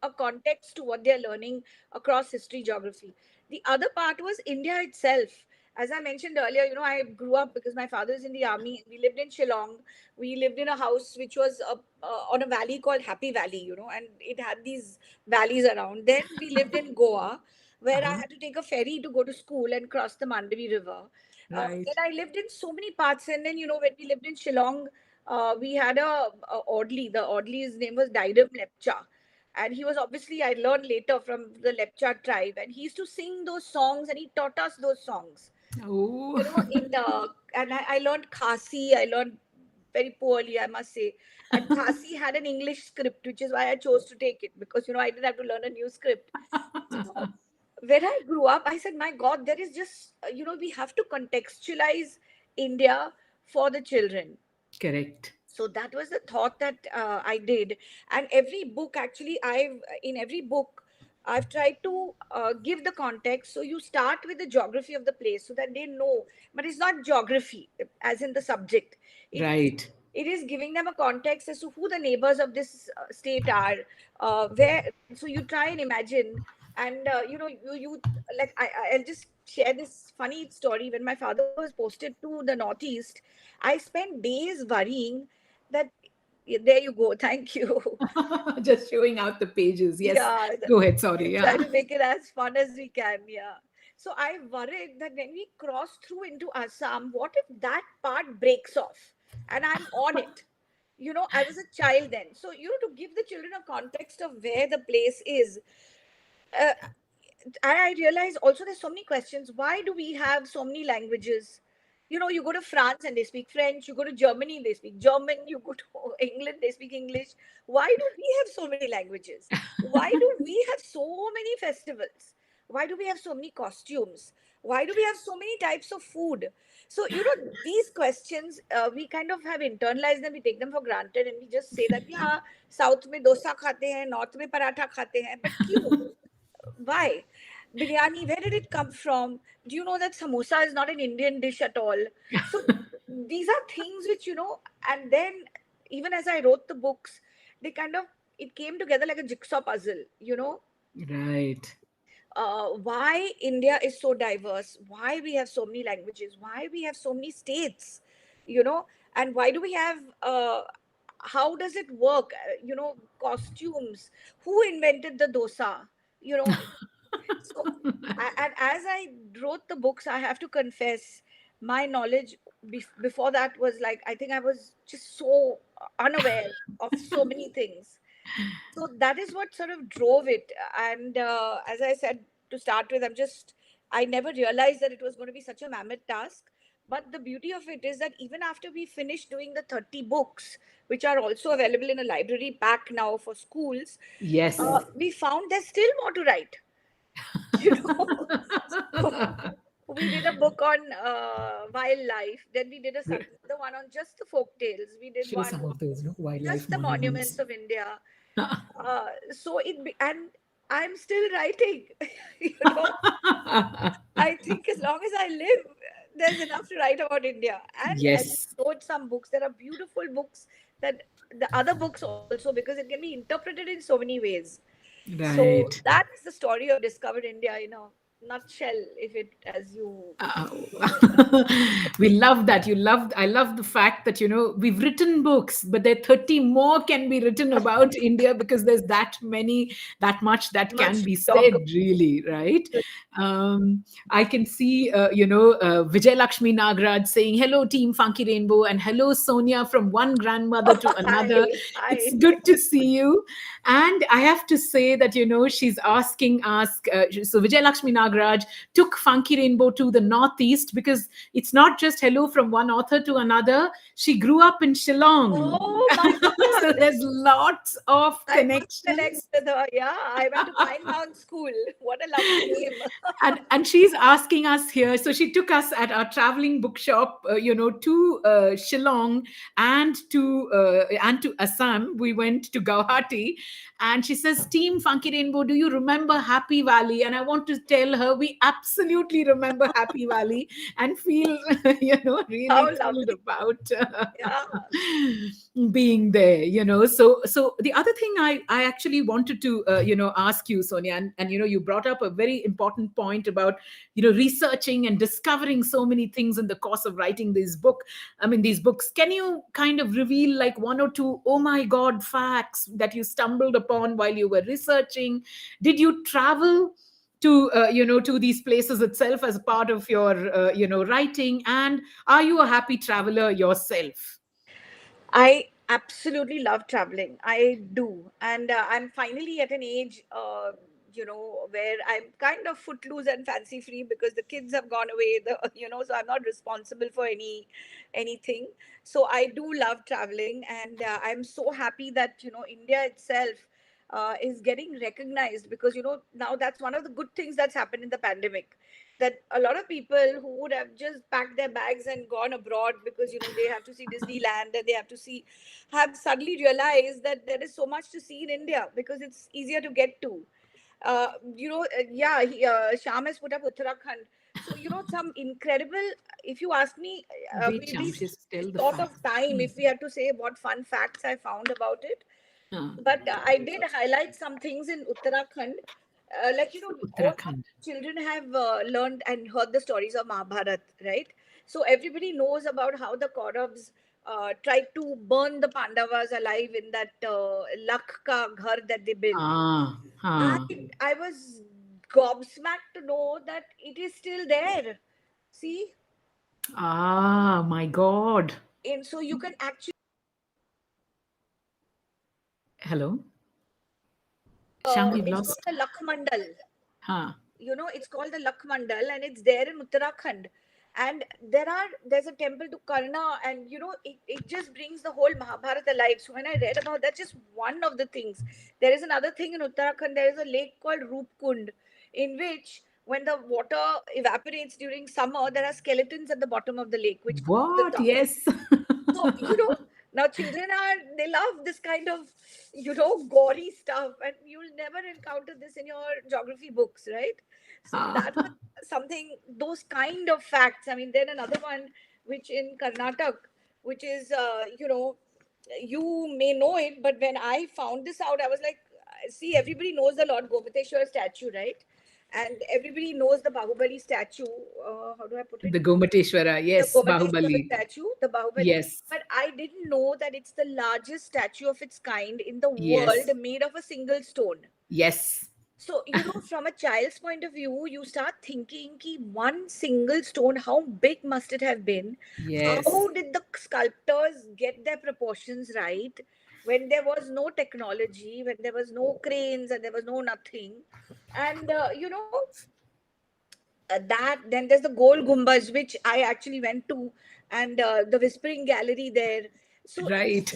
a context to what they're learning across history, geography. The other part was India itself. As I mentioned earlier, I grew up because my father is in the army. We lived in Shillong. We lived in a house which was on a valley called Happy Valley, and it had these valleys around. Then we lived in Goa, where I Uh-huh. had to take a ferry to go to school and cross the Mandavi River. Then Right. I lived in so many parts, and then when we lived in Shillong, we had a Audley. The Audley's name was Daidam Lepcha, and he was obviously, I learned later, from the Lepcha tribe, and he used to sing those songs, and he taught us those songs. Oh. In and I learned Khasi. I learned very poorly, I must say. And Khasi had an English script, which is why I chose to take it, because I didn't have to learn a new script. So when I grew up, I said, my God, there is just, we have to contextualize India for the children. Correct. So that was the thought that I did. And every book, actually, in every book, I've tried to give the context. So you start with the geography of the place so that they know, but it's not geography as in the subject. It is Right. it is giving them a context as to who the neighbors of this state are, where. So you try and imagine, and you like I'll just share this funny story. When my father was posted to the Northeast, I spent days worrying that. Yeah, there you go. Thank you. Just showing out the pages. Yes. Yeah, Go ahead. we Sorry. try Yeah. to make it as fun as we can. Yeah. So I worried that when we cross through into Assam, what if that part breaks off and I'm on it? I was a child then. So, to give the children a context of where the place is, uh, I realize also there's so many questions. Why do we have so many languages? You go to France and they speak French. You go to Germany, they speak German. You go to England, they speak English. Why do we have so many languages? Why do we have so many festivals? Why do we have so many costumes? Why do we have so many types of food? So, these questions, we kind of have internalized them. We take them for granted and we just say that, yeah, South में dosa खाते हैं, North में paratha खाते हैं. But क्यों? Why? Biryani, where did it come from? Do you know that samosa is not an Indian dish at all? So these are things which, and then even as I wrote the books, they kind of, it came together like a jigsaw puzzle, Right. why India is so diverse, why we have so many languages, why we have so many states, and why do we have, how does it work? Costumes, who invented the dosa? You know, So, and as I wrote the books, I have to confess, my knowledge before that was like, I think I was just so unaware of so many things. So that is what sort of drove it. And as I said to start with, I never realized that it was going to be such a mammoth task. But the beauty of it is that even after we finished doing the 30 books, which are also available in a library pack now for schools, Yes. we found there's still more to write. You know, so we did a book on wildlife. Then we did another one on just the folk tales. We did Show one some of those, no, wildlife just the monuments. monuments of India. And I'm still writing. you know, I think as long as I live, there's enough to write about India. And I Yes. wrote some books. There are beautiful books that the other books also, because it can be interpreted in so many ways. So Right. that's the story of Discovered India in a nutshell, if it as you. We love that. I love the fact that, we've written books, but there are 30 more can be written about India because there's that much that can Much be to talk said, really, right? about. I can see, Vijay Lakshmi Nagraj saying, hello, Team Funky Rainbow, and hello, Sonia, from one grandmother to another. Hi, It's hi. good to see you. And I have to say that, she's asking us, so Vijay Lakshmi Nagraj took Funky Rainbow to the Northeast because it's not just hello from one author to another. She grew up in Shillong. Oh my So God. there's lots of I must connect connections. with her. Yeah, I went to Pine Mountain School. What a lovely name. And she's asking us here, so she took us at our traveling bookshop, to Shillong and to Assam. We went to Guwahati, and she says, Team Funky Rainbow, do you remember Happy Valley? And I want to tell her we absolutely remember Happy Valley and feel How really thrilled lovely. about Yeah. being there. So the other thing I actually wanted to ask you, Sonia, and you brought up a very important point about researching and discovering so many things in the course of writing these books. Can you kind of reveal like one or two oh my god facts that you stumbled upon while you were researching? Did you travel to these places itself as a part of your writing, and are you a happy traveler yourself? I absolutely love traveling. I do. And I'm finally at an age, where I'm kind of footloose and fancy free because the kids have gone away, so I'm not responsible for anything. So I do love traveling. And I'm so happy that, India itself is getting recognized because, now that's one of the good things that's happened in the pandemic, that a lot of people who would have just packed their bags and gone abroad because they have to see Disneyland and they have suddenly realized that there is so much to see in India because it's easier to get to. Sham has put up Uttarakhand. So some incredible. If you ask me, Wait, we Sham, just tell the sort of facts. time Hmm. if we had to say what fun facts I found about it. Huh. But I did highlight some things in Uttarakhand. All our Uttarakhand. children have learned and heard the stories of Mahabharat, right? So everybody knows about how the Kauravas tried to burn the Pandavas alive in that Lakh ka ghar that they built. Ah, I huh. I was gobsmacked to know that it is still there. See, Ah, my God. and so you can actually Hello? Sham, we've it's called lost. the Lakh Mandal. Huh. It's called the Lakh Mandal and it's there in Uttarakhand. And there's a temple to Karna, and it just brings the whole Mahabharata alive. So when I read about that, just one of the things, there is another thing in Uttarakhand. There is a lake called Roopkund, in which when the water evaporates during summer, there are skeletons at the bottom of the lake, which come to the What? top. Yes. So, now children they love this kind of, gory stuff, and you'll never encounter this in your geography books, right? So that was something, those kind of facts. I mean, then another one, which in Karnataka, which is, you may know it, but when I found this out, I was like, see, everybody knows the Lord Gomateshwar statue, right? And everybody knows the Bahubali statue. How do I put it? The Gomateshwara. The Yes, Gomateshwara Bahubali. statue, the Bahubali. Yes. But I didn't know that it's the largest statue of its kind in the world Yes. made of a single stone. Yes. So, from a child's point of view, you start thinking ki one single stone, how big must it have been? Yes. How did the sculptors get their proportions right when there was no technology, when there was no cranes and there was no nothing? And, that then there's the Gold Gumbaz, which I actually went to, and the Whispering Gallery there. So Right.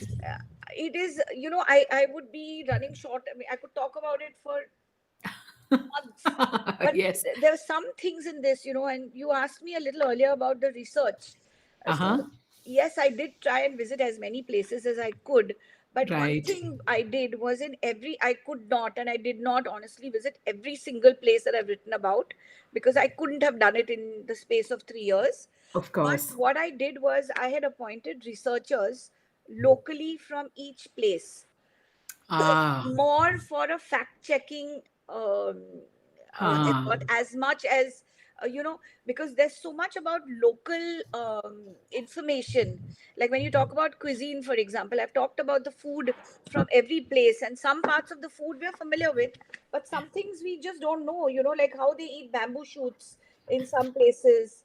it is, I would be running short. I mean, I could talk about it for months. But Yes. there are some things in this, and you asked me a little earlier about the research. So, Uh-huh. yes, I did try and visit as many places as I could. But one Right. thing I did was I could not, and I did not honestly visit every single place that I've written about because I couldn't have done it in the space of 3 years. Of But course. what I did was I had appointed researchers locally from each place, Ah. more for a fact checking effort Ah. as much as because there's so much about local information. Like when you talk about cuisine, for example, I've talked about the food from every place, and some parts of the food we're familiar with, but some things we just don't know, like how they eat bamboo shoots in some places.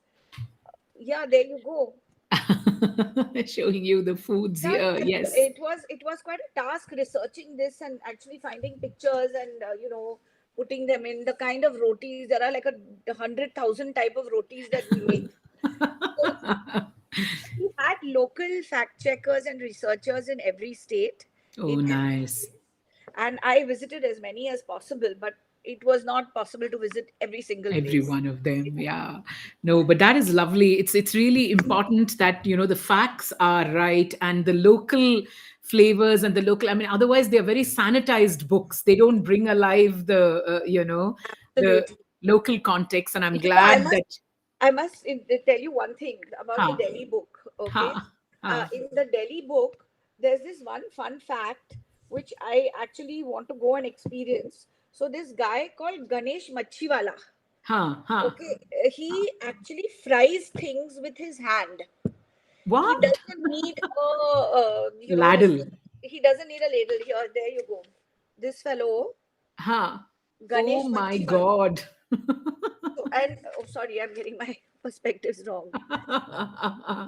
Yeah, there you go. Showing you the foods Yeah, here. and Yes. it was quite a task researching this and actually finding pictures and putting them in the kind of rotis. There are like 100,000 type of rotis that we make. So we had local fact checkers and researchers in every state, Oh, in every nice. place, and I visited as many as possible. But it was not possible to visit every single Every place. one of them, yeah. No, but that is lovely. It's really important that the facts are right and the local flavors and the local. I mean, otherwise they are very sanitized books. They don't bring alive the Absolutely. local context. And I'm I glad must that. tell you one thing about the Ha Delhi book. Okay, ha ha in the Delhi book, there's this one fun fact which I actually want to go and experience. So this guy called Ganesh Machiwala. ha. Okay, he actually fries things with his hand. He What? doesn't need this. Ladle. He doesn't need a ladle. Here, there you go. This fellow, Ha. Oh Ganesh my Machiwala. God. So, and oh, sorry, I'm getting my perspectives wrong.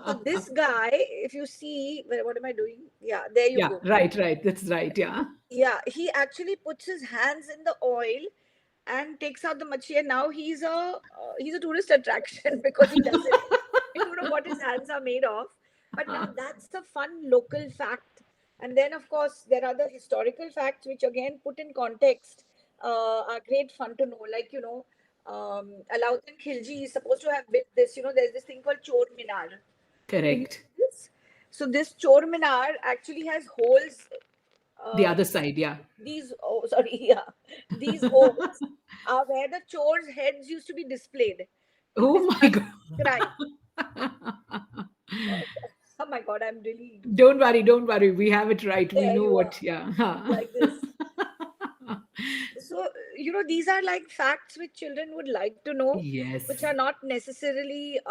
So this guy, if you see, what am I doing? Yeah, there you Yeah, go. right, right. That's right. Yeah. Yeah, he actually puts his hands in the oil and takes out the machi, and now he's a tourist attraction because he does it. I don't know what his hands are made of, but now that's the fun local fact. And then, of course, there are the historical facts, which again put in context are great fun to know. Like Alauddin Khilji is supposed to have built this. There's this thing called Chor Minar. Do you Correct. know this? So this Chor Minar actually has holes. The Uh, other side, yeah. these sorry, yeah, these holes are where the chores' heads used to be displayed to Oh my display God. crime. Oh my God, I'm really Don't worry, don't worry. We have it right. We there. know You are what, yeah. like this. So these are like facts which children would like to know, which Yes. are not necessarily,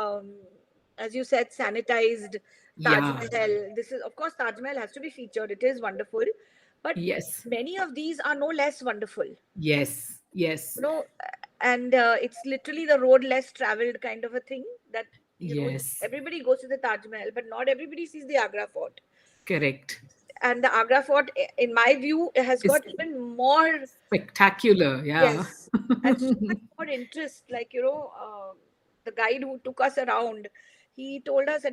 as you said, sanitized. Taj Yeah. Mahal. This is, of course, Taj Mahal has to be featured. It is wonderful, but Yes. many of these are no less wonderful. Yes. Yes. And it's literally the road less traveled kind of a thing that Yes. everybody goes to the Taj Mahal, but not everybody sees the Agra Fort. Correct. And the Agra Fort, in my view, has It's got even more. spectacular. Yeah. Yes, and so much more interest. Like the guide who took us around, he told us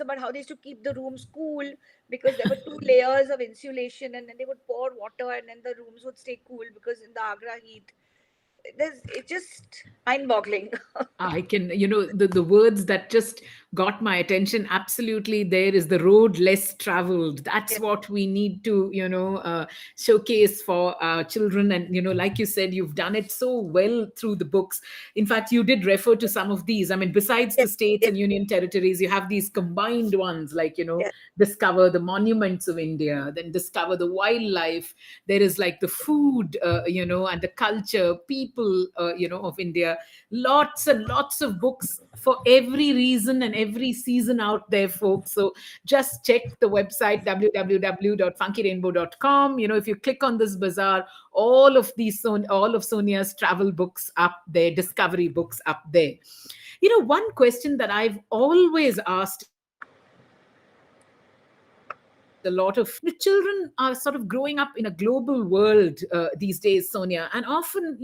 about how they used to keep the rooms cool because there were two layers of insulation, and then they would pour water, and then the rooms would stay cool because in the Agra heat, it's just mind-boggling. I can, the words that just got my attention absolutely there is the road less traveled. That's Yes, what we need to, showcase for our children. And, like you said, you've done it so well through the books. In fact, you did refer to some of these. I mean, besides the yes, states yes, and union territories, you have these combined ones like, yes, discover the monuments of India, then discover the wildlife. There is like the food, and the culture, people people, of India. Lots and lots of books for every reason and every season out there, folks. So just check the website www.funkyrainbow.com. If you click on this bazaar, all of Sonia's travel books up there, discovery books up there. One question that I've always asked a lot of the children are sort of growing up in a global world these days, Sonia, and often,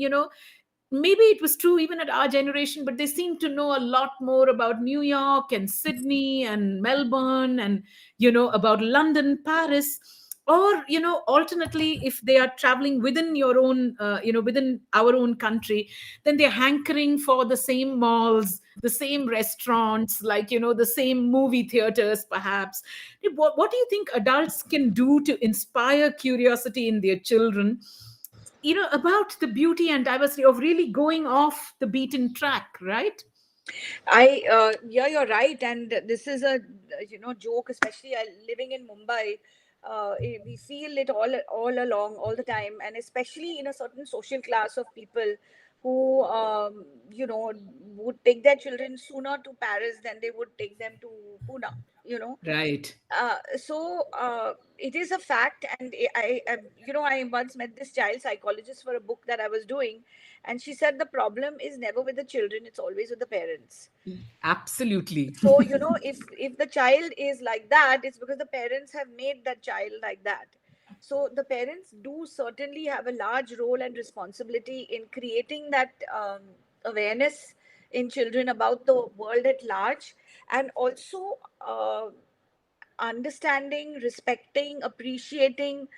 maybe it was true even at our generation, but they seem to know a lot more about New York and Sydney and Melbourne and, about London, Paris. Or, alternately, if they are traveling within your own, within our own country, then they're hankering for the same malls, the same restaurants, like, the same movie theaters, perhaps. What do you think adults can do to inspire curiosity in their children, about the beauty and diversity of really going off the beaten track, right? Yeah, you're right, and this is a joke, especially living in Mumbai. We feel it all along, all the time, and especially in a certain social class of people who would take their children sooner to Paris than they would take them to Pune. You know, Right. it is a fact, and I once met this child psychologist for a book that I was doing, and she said the problem is never with the children; it's always with the parents. Absolutely. So if the child is like that, it's because the parents have made that child like that. So the parents do certainly have a large role and responsibility in creating that awareness in children about the world at large, and also understanding, respecting, appreciating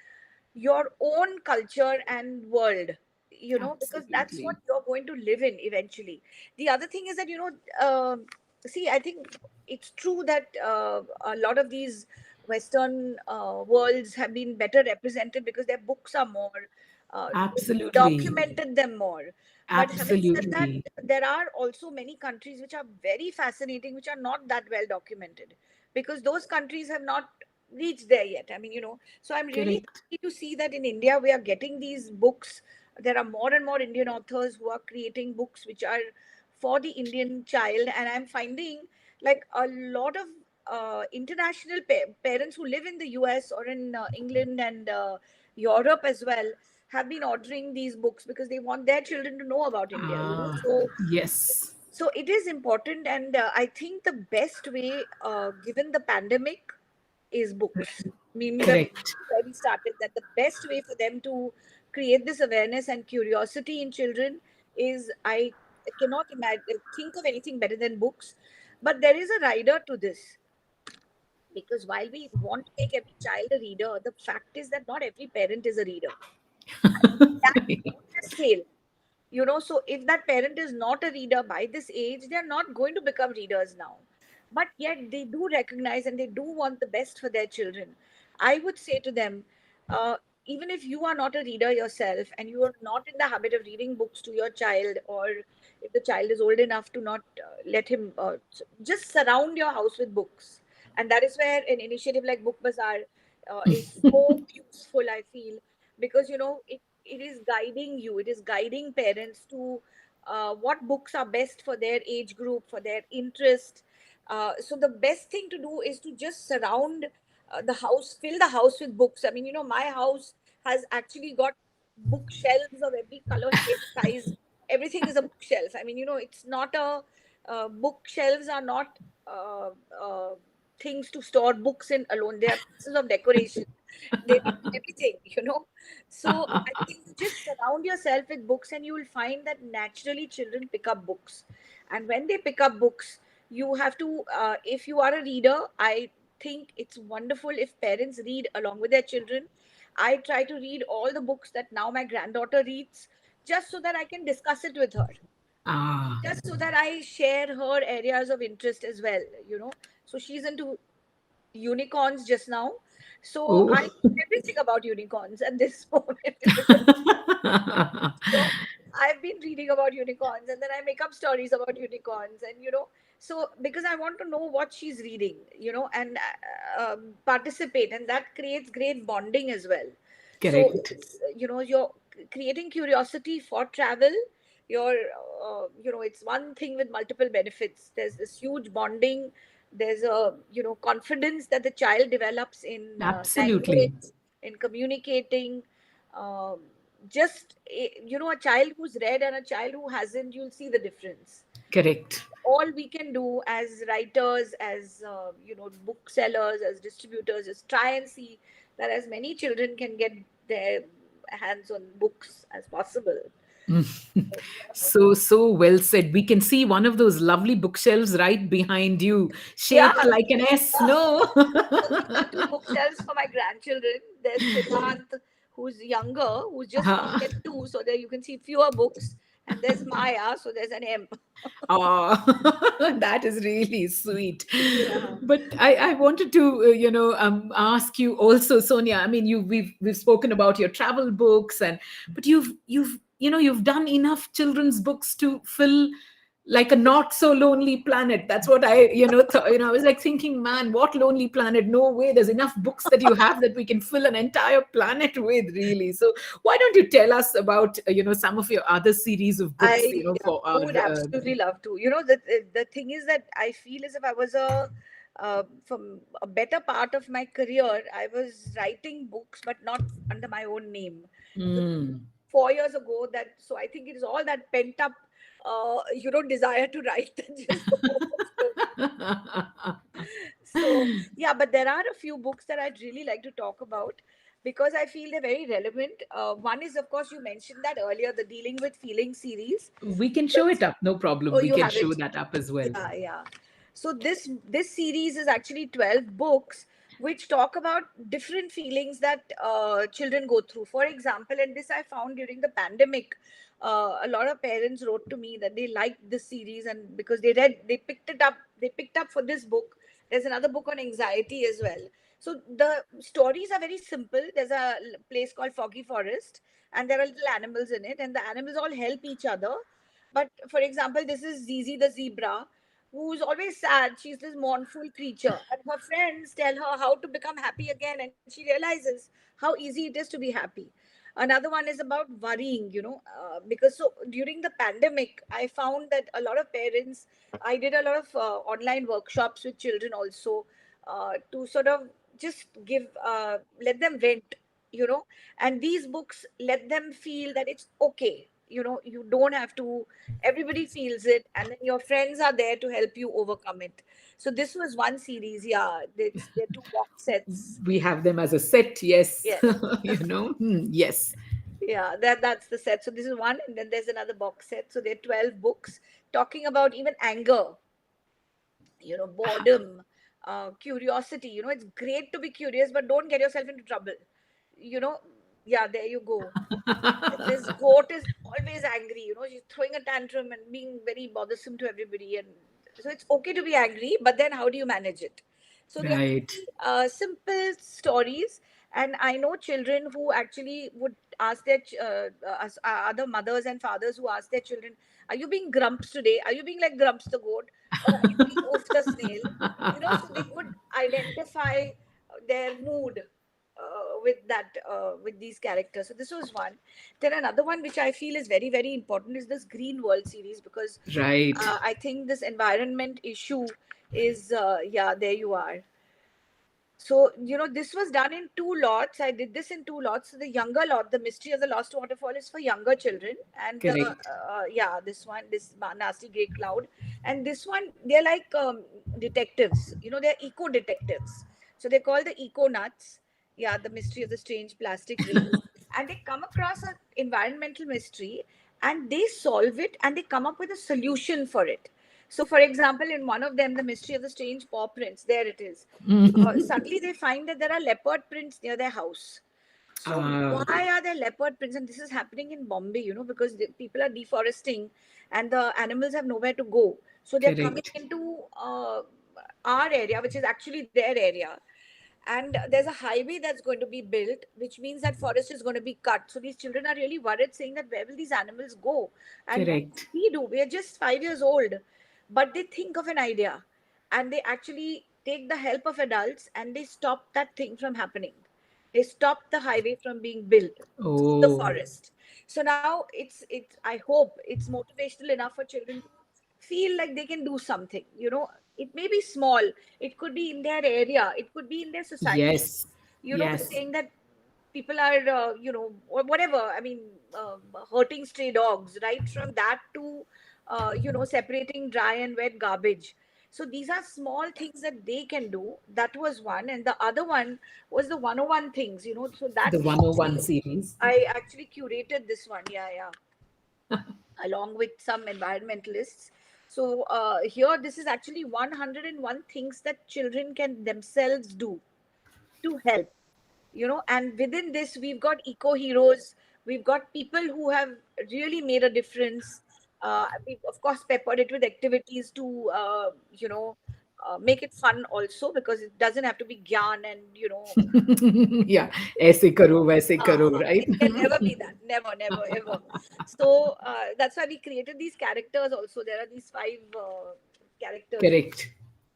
your own culture and world, because that's what Absolutely. you're going to live in eventually. The other thing is that see, I think it's true that a lot of these western worlds have been better represented because their books are more they've Absolutely. documented them more. But having said that, Absolutely. there are also many countries which are very fascinating, which are not that well documented, because those countries have not reached there yet. I mean, so I'm really Correct. happy to see that in India we are getting these books. There are more and more Indian authors who are creating books which are for the Indian child, and I'm finding like a lot of international parents who live in the US or in England and Europe as well have been ordering these books because they want their children to know about India. Ah, yes. So it is important, and I think the best way, given the pandemic, is books. I mean, we were Correct. where we started, that the best way for them to create this awareness and curiosity in children is, I cannot imagine think of anything better than books. But there is a rider to this, because while we want to make every child a reader, the fact is that not every parent is a reader. That boat has sailed. So if that parent is not a reader by this age, they're not going to become readers now, but yet they do recognize and they do want the best for their children. I would say to them, uh, even if you are not a reader yourself and you are not in the habit of reading books to your child, or if the child is old enough to not let him, just surround your house with books. And that is where an initiative like Book Bazaar is so useful, I feel, because it is guiding you, it is guiding parents to what books are best for their age group, for their interest. So the best thing to do is to just surround the house, fill the house with books. I mean, my house has actually got bookshelves of every color, shape, size. Everything is a bookshelf. I mean, it's not a bookshelves are not uh, uh, things to store books in alone. They are pieces of decoration. They are everything, So I think just surround yourself with books, and you will find that naturally children pick up books. And when they pick up books, you have to, if you are a reader, I think it's wonderful if parents read along with their children. I try to read all the books that now my granddaughter reads, just so that I can discuss it with her, Ah. just so that I share her areas of interest as well. So she's into unicorns just now. So I Oh. know everything about unicorns at this moment because so I've been reading about unicorns, and then I make up stories about unicorns, and so because I want to know what she's reading, and participate, and that creates great bonding as well. So Correct. it's, you're creating curiosity for travel, It's one thing with multiple benefits. There's this huge bonding. There's a confidence that the child develops in Absolutely. language, in communicating. um, just a child who's read and a child who hasn't, you'll see the difference. Correct. All we can do as writers, as booksellers, as distributors, is try and see that as many children can get their hands on books as possible. So well said. We can see one of those lovely bookshelves right behind you, Yeah, shaped like an S. yeah. No. So these are two bookshelves for my grandchildren. There's Siddhant, who's younger, who's just turned at 2, so there you can see fewer books. And there's Maya, so there's an M. Oh, that is really sweet. Yeah. But I wanted to, ask you also, Sonia. I mean, we've spoken about your travel books, but you've done enough children's books to fill like a not so lonely planet. That's what I was like thinking, man, what lonely planet? No way. There's enough books that you have that we can fill an entire planet with, really. So why don't you tell us about some of your other series of books, for I our would absolutely love to. The thing is that I feel as if I was from a better part of my career, I was writing books, but not under my own name. So this is Mm. 4 years ago, that so I think it is all that pent up, desire to write that just overflowed. So yeah, but there are a few books that I'd really like to talk about because I feel they're very relevant. One is, of course, you mentioned that earlier, the Dealing with Feelings series. We can show That's, it up, no problem. oh, We you can have show it. that up as well. Yeah, yeah. So this series is actually 12 books which talk about different feelings that children go through. For example, and this I found during the pandemic, a lot of parents wrote to me that they liked this series, and because they picked up for this book. There's another book on anxiety as well. So the stories are very simple. There's a place called Foggy Forest, and there are little animals in it, and the animals all help each other. But for example, this is Zizi the zebra, who's always sad. She's this mournful creature, and her friends tell her how to become happy again, and she realizes how easy it is to be happy. Another one is about worrying, because so during the pandemic, I found that a lot of parents, I did a lot of online workshops with children also, to sort of just let them vent, you know, and these books let them feel that it's okay. You don't have to, everybody feels it, and then your friends are there to help you overcome it. So this was one series. Yeah, they're two box sets. We have them as a set, yes. Yes. Yes. Yeah, that's the set. So this is one, and then there's another box set. So there are 12 books talking about even anger, boredom, curiosity. It's great to be curious, but don't get yourself into trouble. You know, yeah, there you go. This goat is always angry. She's throwing a tantrum and being very bothersome to everybody. And so it's okay to be angry, but then how do you manage it? So they're Right. very simple stories. And I know children who actually would ask other mothers and fathers who ask their children, "Are you being Grumps today? Are you being like Grumps the goat? Or are you being Oof the snail?" So they could identify their mood with these characters. So this was one. Then another one which I feel is very very important is this Green World series, because Right. I think this environment issue is yeah, there you are. So, this was done in two lots. I did this in two lots. So the younger lot, The Mystery of the Lost Waterfall, is for younger children. And Correct. yeah, this Nasty Grey Cloud. And this one, they're like detectives. They're eco detectives. So they're called the Eco Nuts. Yeah, The Mystery of the Strange Plastic Rain. And they come across an environmental mystery, and they solve it, and they come up with a solution for it. So, for example, in one of them, The Mystery of the Strange Paw Prints, there it is. Suddenly they find that there are leopard prints near their house. So Ah, why are there leopard prints? And this is happening in Bombay, because the people are deforesting and the animals have nowhere to go. So they're coming correct. into our area, which is actually their area. And there's a highway that's going to be built, which means that forest is going to be cut. So these children are really worried, saying that where will these animals go? And what Correct. we do, we are just 5 years old, but they think of an idea, and they actually take the help of adults, and they stop that thing from happening. They stop the highway from being built through the Oh, forest. So now it's I hope it's motivational enough for children to feel like they can do something, it may be small, it could be in their area, it could be in their society, Yes. Yes. saying that people are or whatever, I mean, hurting stray dogs, right from that to separating dry and wet garbage. So these are small things that they can do. That was one, and the other one was the 101 things, so The that's 101 series. I actually curated this one, yeah, yeah, along with some environmentalists. So here, this is actually 101 things that children can themselves do to help, and within this, we've got eco heroes, we've got people who have really made a difference. We've, of course, peppered it with activities to, make it fun also, because it doesn't have to be gyan and, Yeah, ऐसे करो वैसे करो, right? it can never be that. Never, never, ever. So that's why we created these characters also. There are these five characters, Correct.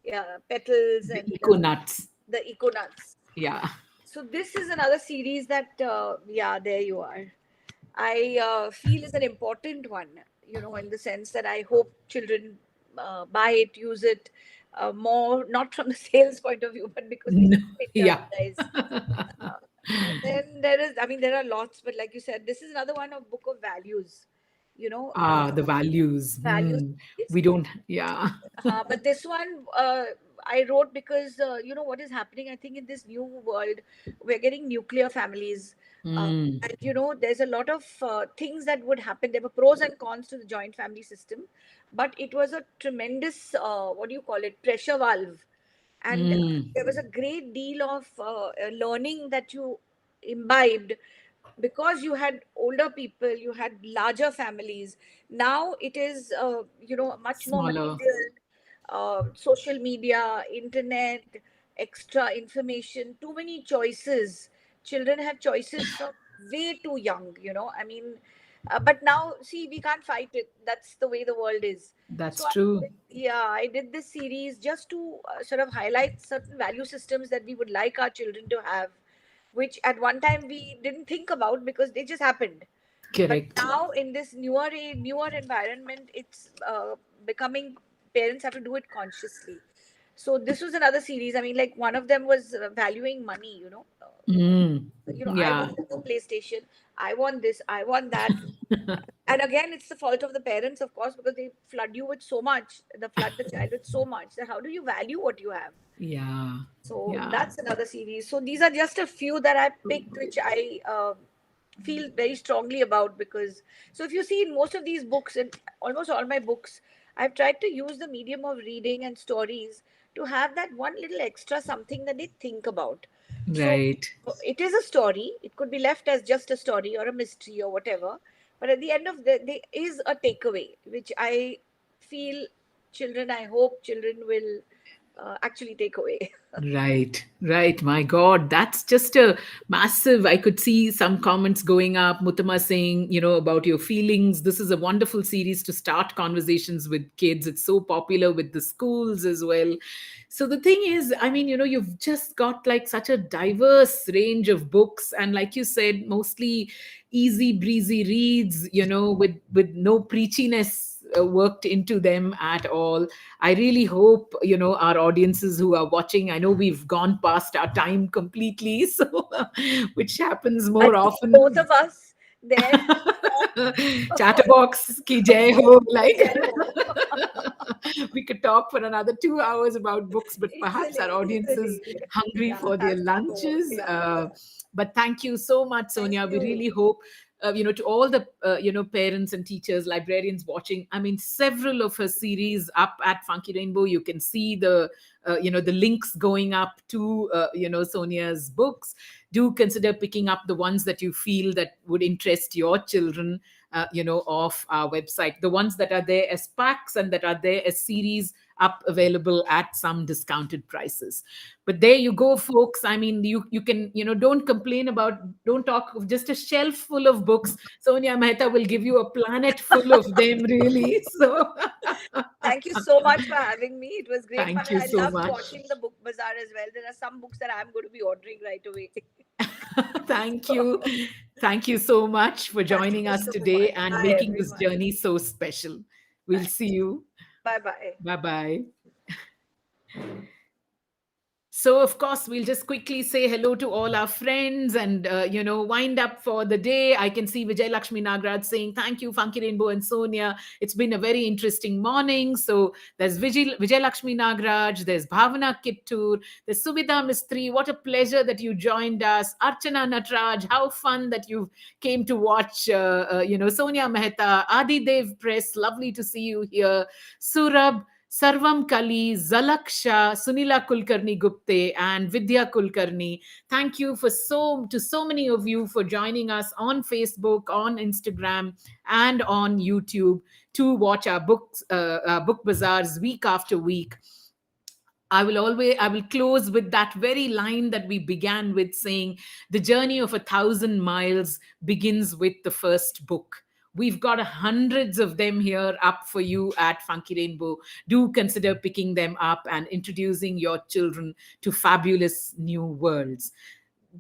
yeah, petals The and eco nuts. the econuts. Yeah. So this is another series that, yeah, there you are. I feel is an important one, in the sense that I hope children buy it, use it more, not from the sales point of view, but because they No, keep it yeah. guys. Uh, and then there is, I mean, there are lots, but like you said, this is another one of book of values, The values. values. We don't, yeah. But this one I wrote because what is happening. I think in this new world, we're getting nuclear families, Mm, and there's a lot of things that would happen. There were pros and cons to the joint family system, but it was a tremendous what do you call it, pressure valve, and mm. there was a great deal of learning that you imbibed because you had older people, you had larger families. Now it is much more Smaller. material, social media, internet, extra information, too many choices. Children have choices from way too young, I mean, but now see, we can't fight it. That's the way the world is. So That's true. I did this series just to sort of highlight certain value systems that we would like our children to have, which at one time we didn't think about because they just happened. But Correct. now in this newer environment, it's becoming, parents have to do it consciously. So this was another series. I mean, like one of them was valuing money. Mm. I Yeah. want a PlayStation. I want this. I want that. And again, it's the fault of the parents, of course, because they flood you with so much. They flood the child with so much. That how do you value what you have? Yeah. So Yeah. that's another series. So these are just a few that I picked, which I feel very strongly about, because so if you see in most of these books and almost all my books, I've tried to use the medium of reading and stories to have that one little extra something that they think about. So Right. it is a story. It could be left as just a story or a mystery or whatever. But at the end of the, there is a takeaway, which I feel children, I hope children will actually take away. Right, right. My God, that's just a massive. I could see some comments going up. Mutama saying, about your feelings. This is a wonderful series to start conversations with kids. It's so popular with the schools as well. So the thing is, I mean, you've just got like such a diverse range of books, and like you said, mostly easy breezy reads. With no preachiness worked into them at all. I really hope, our audiences who are watching, I know we've gone past our time completely, so which happens I more think both often. of us there. Chatterbox ki jai ho, like Jai ho. we could talk for another 2 hours about books, but perhaps our Easily, audience is easily. hungry Yeah, for their has to go. lunches. Yeah. But thank you so much, Thank Sonia. We you. really hope, to all the parents and teachers, librarians watching. I mean, several of her series up at Funky Rainbow. You can see the links going up to Sonia's books. Do consider picking up the ones that you feel that would interest your children, of our website. The ones that are there as packs and that are there as series up available at some discounted prices. But there you go, folks. I mean, you can, don't complain about, don't talk of just a shelf full of books. Sonia Mehta will give you a planet full of them, really. So Thank you so much for having me. It was great fun. thank you I so loved much. watching the book bazaar as well. There are some books that I'm going to be ordering right away. Thank you. Thank you so much for Thank joining you us so today much. and Bye, making this everyone. journey so special. We'll see Thank you. you. Bye bye. Bye bye. So, of course, we'll just quickly say hello to all our friends and, wind up for the day. I can see Vijay Lakshmi Nagraj saying, thank you, Funky Rainbow and Sonia. It's been a very interesting morning. So, there's Vijay Lakshmi Nagraj, there's Bhavana Kittur, there's Subhita Mistry. What a pleasure that you joined us. Archana Natraj, how fun that you came to watch, Sonia Mehta, Adi Dev Press. Lovely to see you here. Surab, Sarvam Kali, Zalaksha, Sunila Kulkarni Gupte, and Vidya Kulkarni. Thank you to so many of you for joining us on Facebook, on Instagram, and on YouTube to watch our book bazaars week after week. I will close with that very line that we began with saying, the journey of 1,000 miles begins with the first book. We've got hundreds of them here up for you at Funky Rainbow. Do consider picking them up and introducing your children to fabulous new worlds.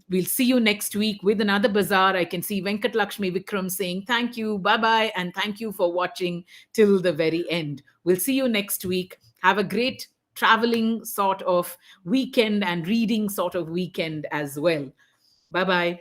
We'll see you next week with another bazaar. I can see Venkat Lakshmi Vikram saying thank you, bye bye, and thank you for watching till the very end. We'll see you next week. Have a great traveling sort of weekend and reading sort of weekend as well. Bye bye.